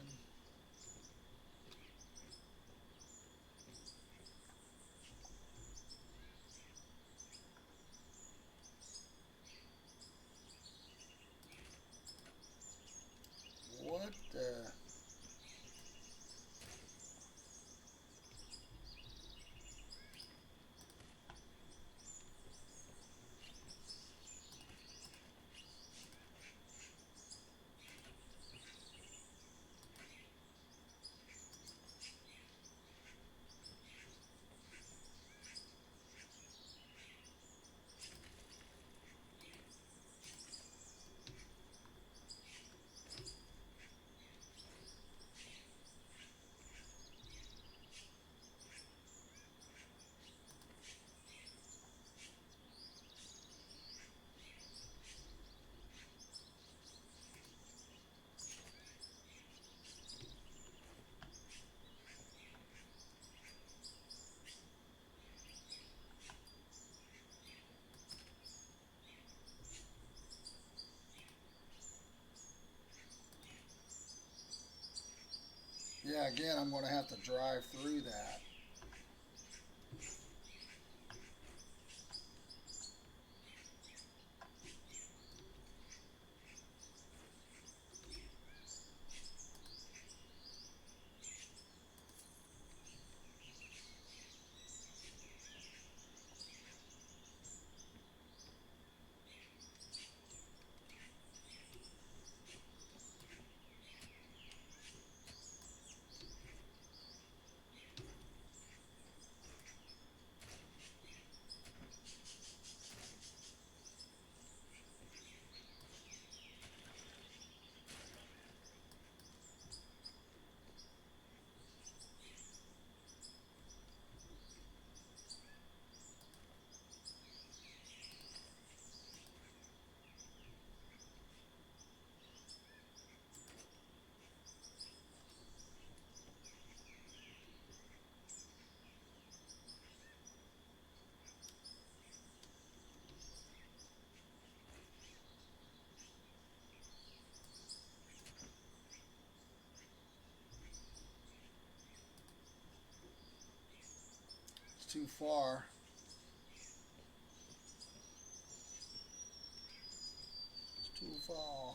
What the? Yeah, again, I'm going to have to drive through that. It's too far. It's too far.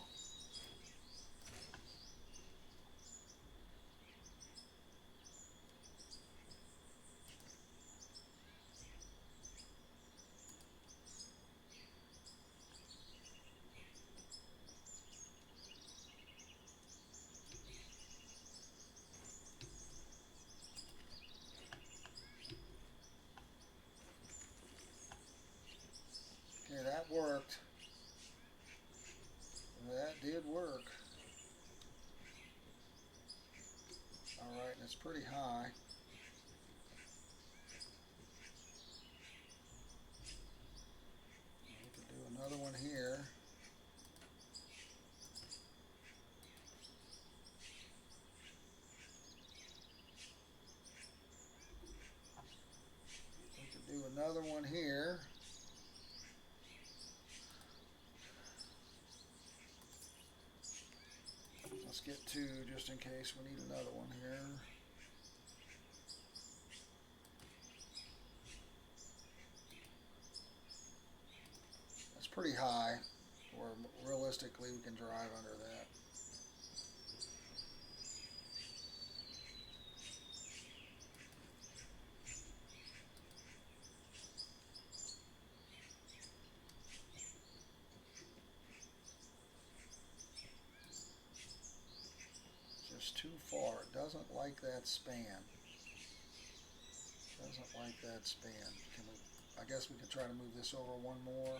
Okay, that worked. That did work. Alright, and it's pretty high. We can do another one here. We can do another one here. Let's get two just in case we need another one here. That's pretty high, or realistically we can drive under that. Just too far. It doesn't like that span. Doesn't like that span. Can we? I guess we could try to move this over one more.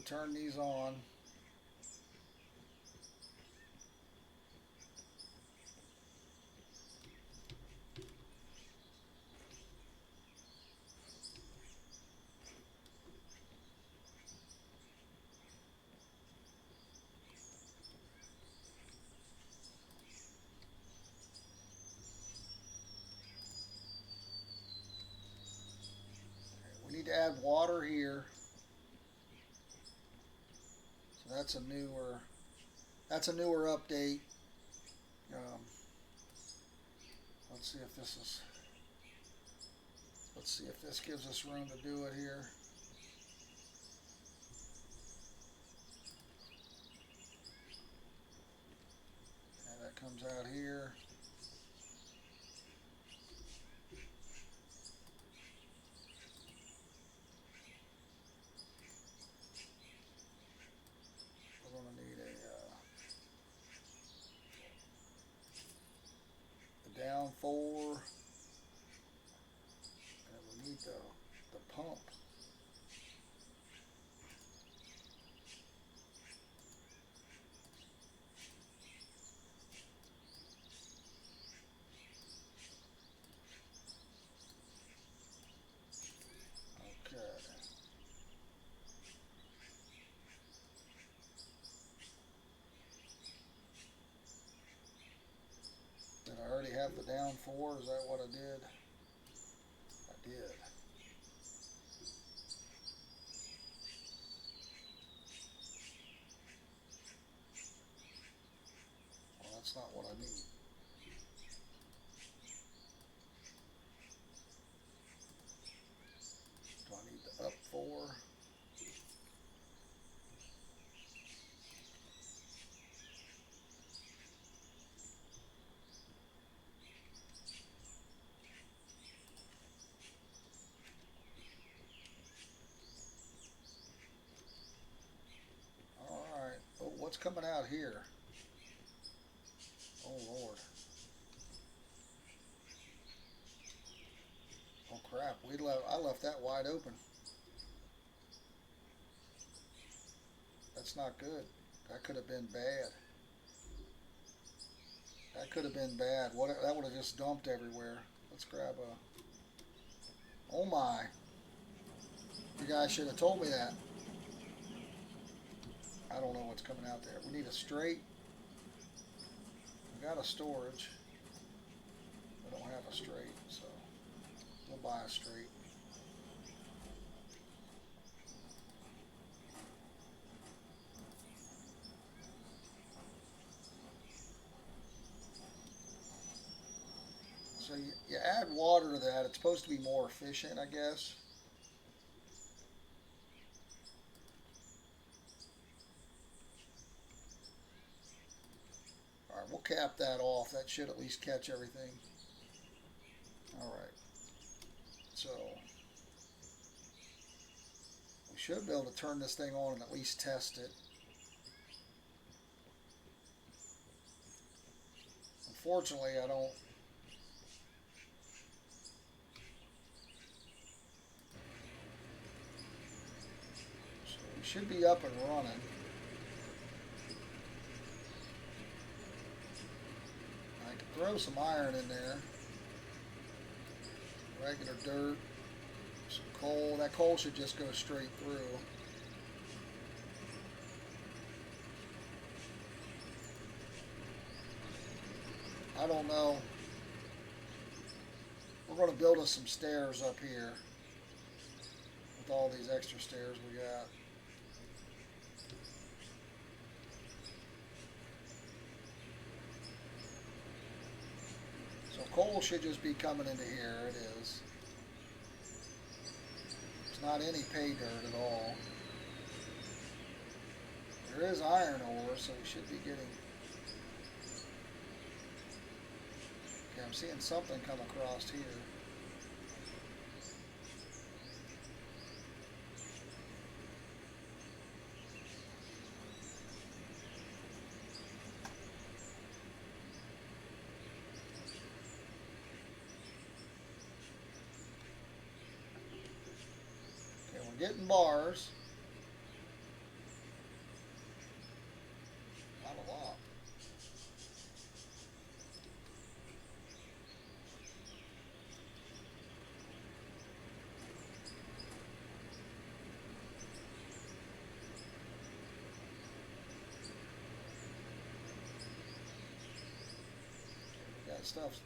turn these on. We need to add water here. So that's a newer update. Um, let's see if this gives us room to do it here. And that comes out here. We're going to need a down 4, and we need the pump. Did I already have the down 4? Is that what I did? I did. Well, that's not what I need. Do I need the up 4? What's coming out here? Oh Lord. Oh crap, I left that wide open. That's not good. That could have been bad. That could have been bad. That would have just dumped everywhere. Let's grab a... Oh my. You guys should have told me that. I don't know what's coming out there. We need a straight. We got a storage. We don't have a straight, so we'll buy a straight. So you add water to that. It's supposed to be more efficient, I guess. Alright, we'll cap that off. That should at least catch everything. Alright. So we should be able to turn this thing on and at least test it. Unfortunately, I don't. So we should be up and running. I can throw some iron in there. Regular dirt. Some coal. That coal should just go straight through. I don't know. We're going to build us some stairs up here with all these extra stairs we got. So coal should just be coming into here. It is. It's not any pay dirt at all. There is iron ore, so we should be getting... Okay, I'm seeing something come across here. Okay, we're getting bars. stuff's...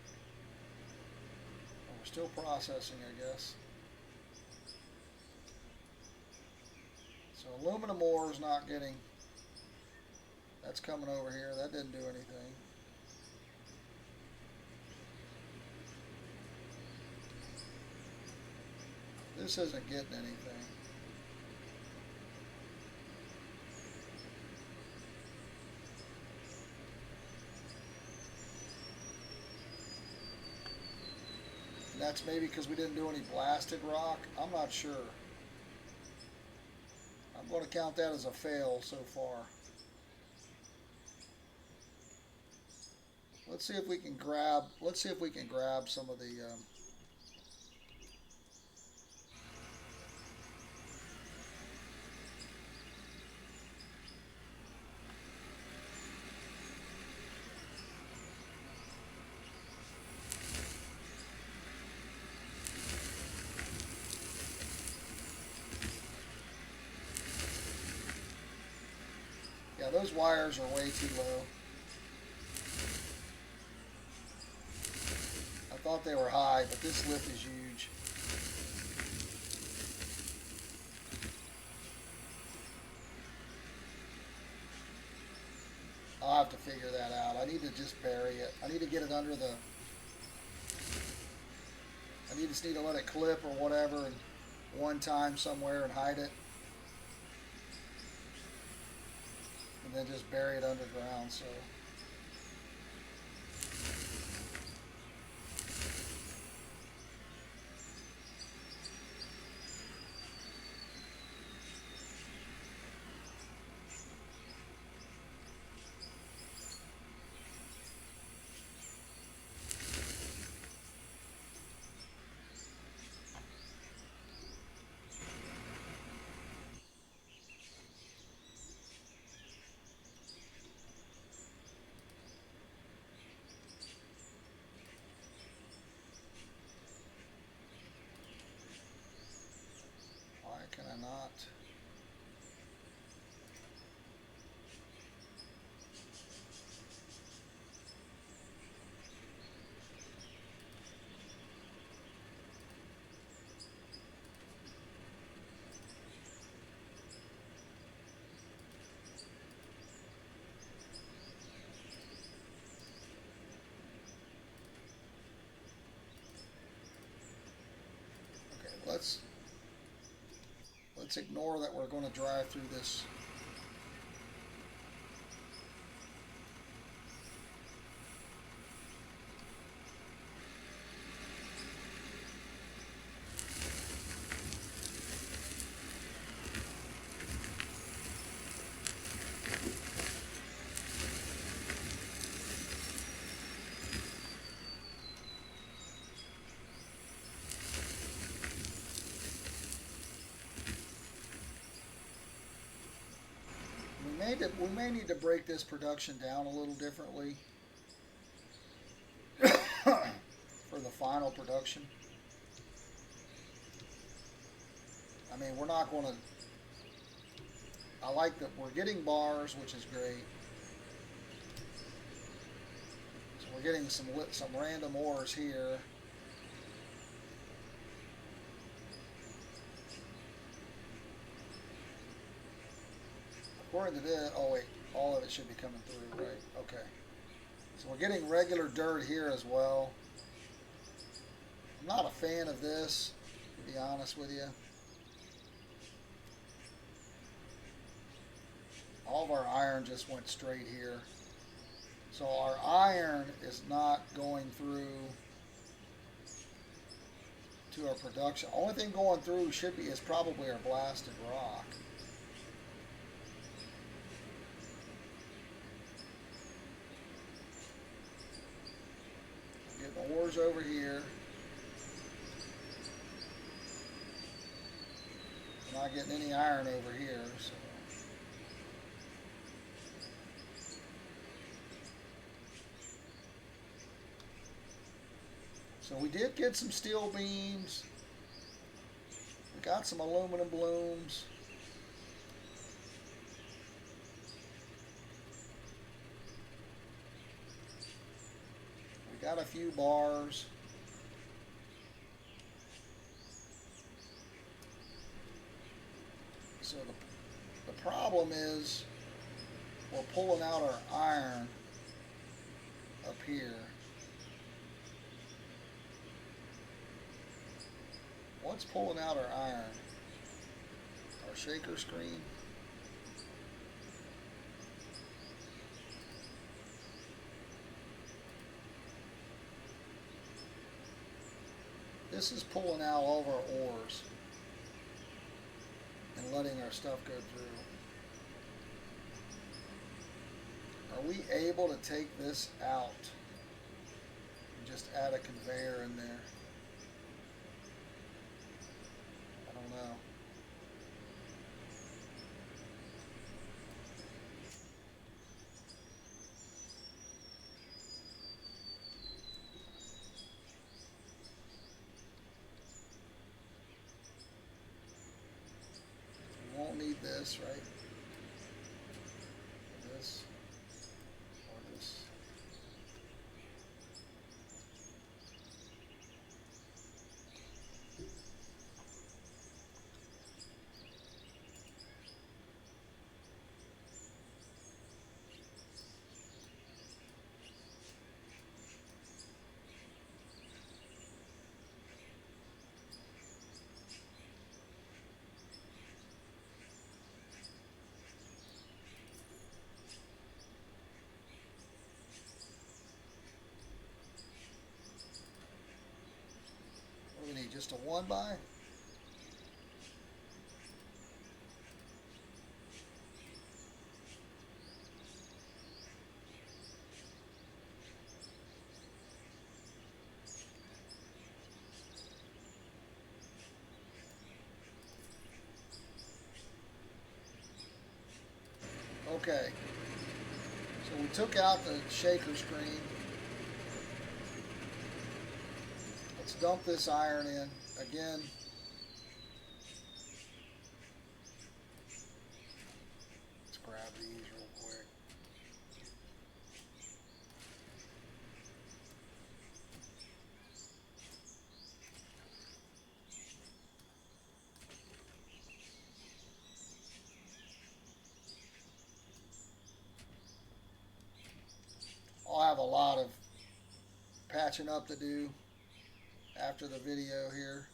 We're still processing, I guess. So aluminum ore is not getting... That's coming over here. That didn't do anything. This isn't getting anything. And that's maybe because we didn't do any blasted rock. I'm not sure. I'm going to count that as a fail so far. Let's see if we can grab. Let's see if we can grab some of the. Yeah, those wires are way too low. I thought they were high, but this lift is huge. I'll have to figure that out. I need to just bury it. I need to get it under the... I just need to let it clip or whatever and one time somewhere and hide it. And then just bury it underground, so... Can I not? Okay, let's ignore that we're going to drive through this. We may need to break this production down a little differently for the final production. I mean, we're not going to... I like that we're getting bars, which is great. So we're getting some random ores here. According to this, oh wait, all of it should be coming through, right? Okay. So we're getting regular dirt here as well. I'm not a fan of this, to be honest with you. All of our iron just went straight here. So our iron is not going through to our production. Only thing going through is probably our blasted rock. The ore's over here. I'm not getting any iron over here, so. So we did get some steel beams. We got some aluminum blooms. got a few bars. So the problem is we're pulling out our iron up here. What's pulling out our iron? Our shaker screen? This is pulling out all of our ores and letting our stuff go through. Are we able to take this out and just add a conveyor in there? I don't know. We won't need this, right? This or this. What do we need? Just a 1x? Okay. So we took out the shaker screen. Let's dump this iron in again. Let's grab these real quick. I'll have a lot of patching up to do after the video here.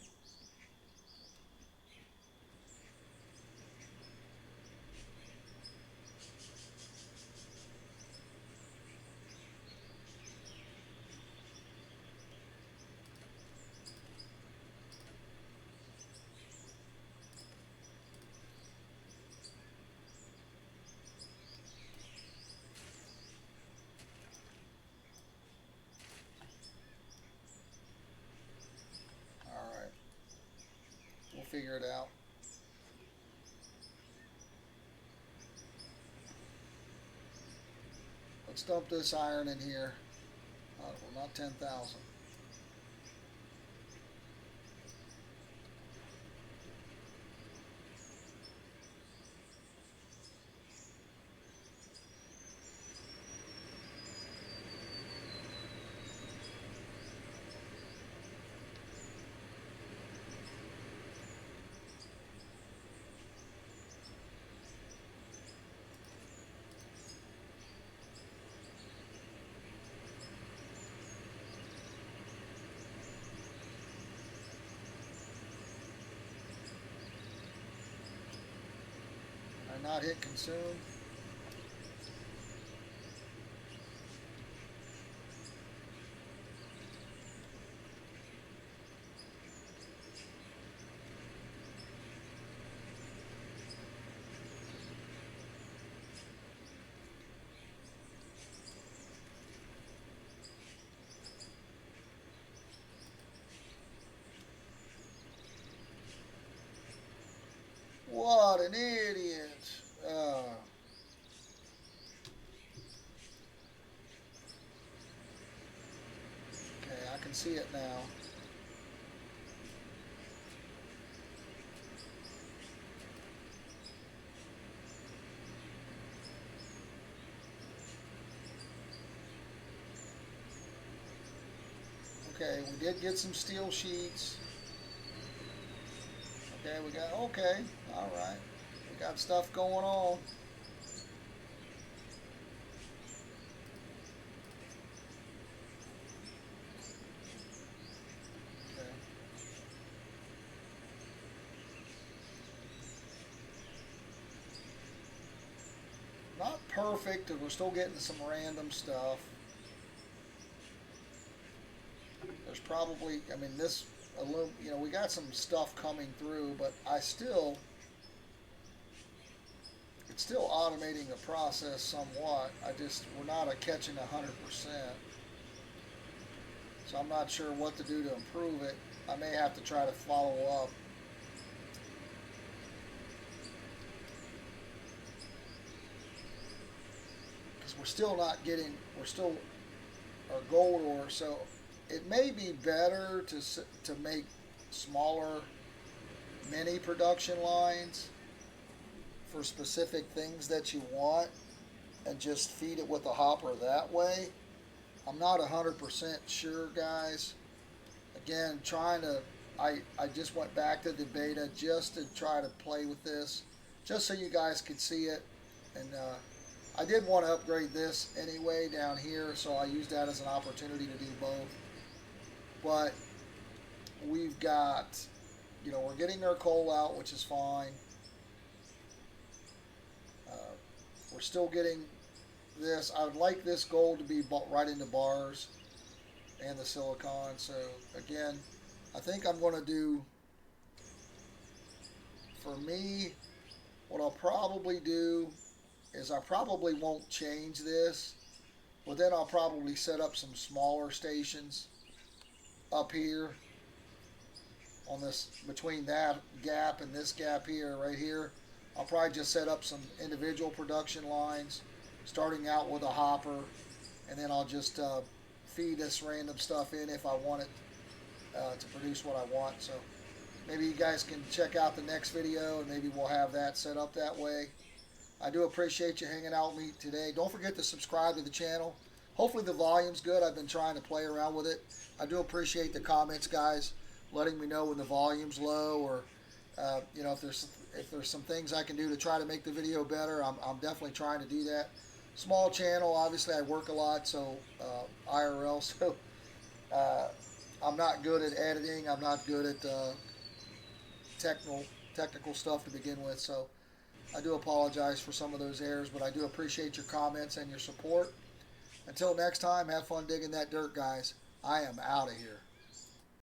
Figure it out. Let's dump this iron in here. Well, not 10,000. Not hit consume. What an idiot. Okay, I can see it now. Okay, we did get some steel sheets. Okay, we got, okay, all right. We got stuff going on. Okay. Not perfect, and we're still getting some random stuff. There's probably, I mean, this, you know, we got some stuff coming through, but it's still automating the process somewhat. We're not catching 100%. So I'm not sure what to do to improve it. I may have to try to follow up. Because we're still our gold ore, so it may be better to make smaller mini production lines for specific things that you want and just feed it with a hopper that way. I'm not 100% sure, guys. Again, I just went back to the beta just to try to play with this, just so you guys could see it. And I did want to upgrade this anyway down here, so I used that as an opportunity to do both. But we've got, you know, we're getting our coal out, which is fine. We're still getting this. I would like this gold to be right into bars and the silicon. So again, I think I'm going to do, for me, what I'll probably do is I probably won't change this, but then I'll probably set up some smaller stations up here on this, between that gap and this gap here, right here. I'll probably just set up some individual production lines, starting out with a hopper, and then I'll just feed this random stuff in if I want it to produce what I want. So maybe you guys can check out the next video, and maybe we'll have that set up that way. I do appreciate you hanging out with me today. Don't forget to subscribe to the channel. Hopefully the volume's good. I've been trying to play around with it. I do appreciate the comments, guys, letting me know when the volume's low, or you know, if there's some things I can do to try to make the video better. I'm definitely trying to do that. Small channel, obviously I work a lot, so IRL, so I'm not good at editing. I'm not good at technical stuff to begin with, so I do apologize for some of those errors, but I do appreciate your comments and your support. Until next time, have fun digging that dirt, guys. I am out of here.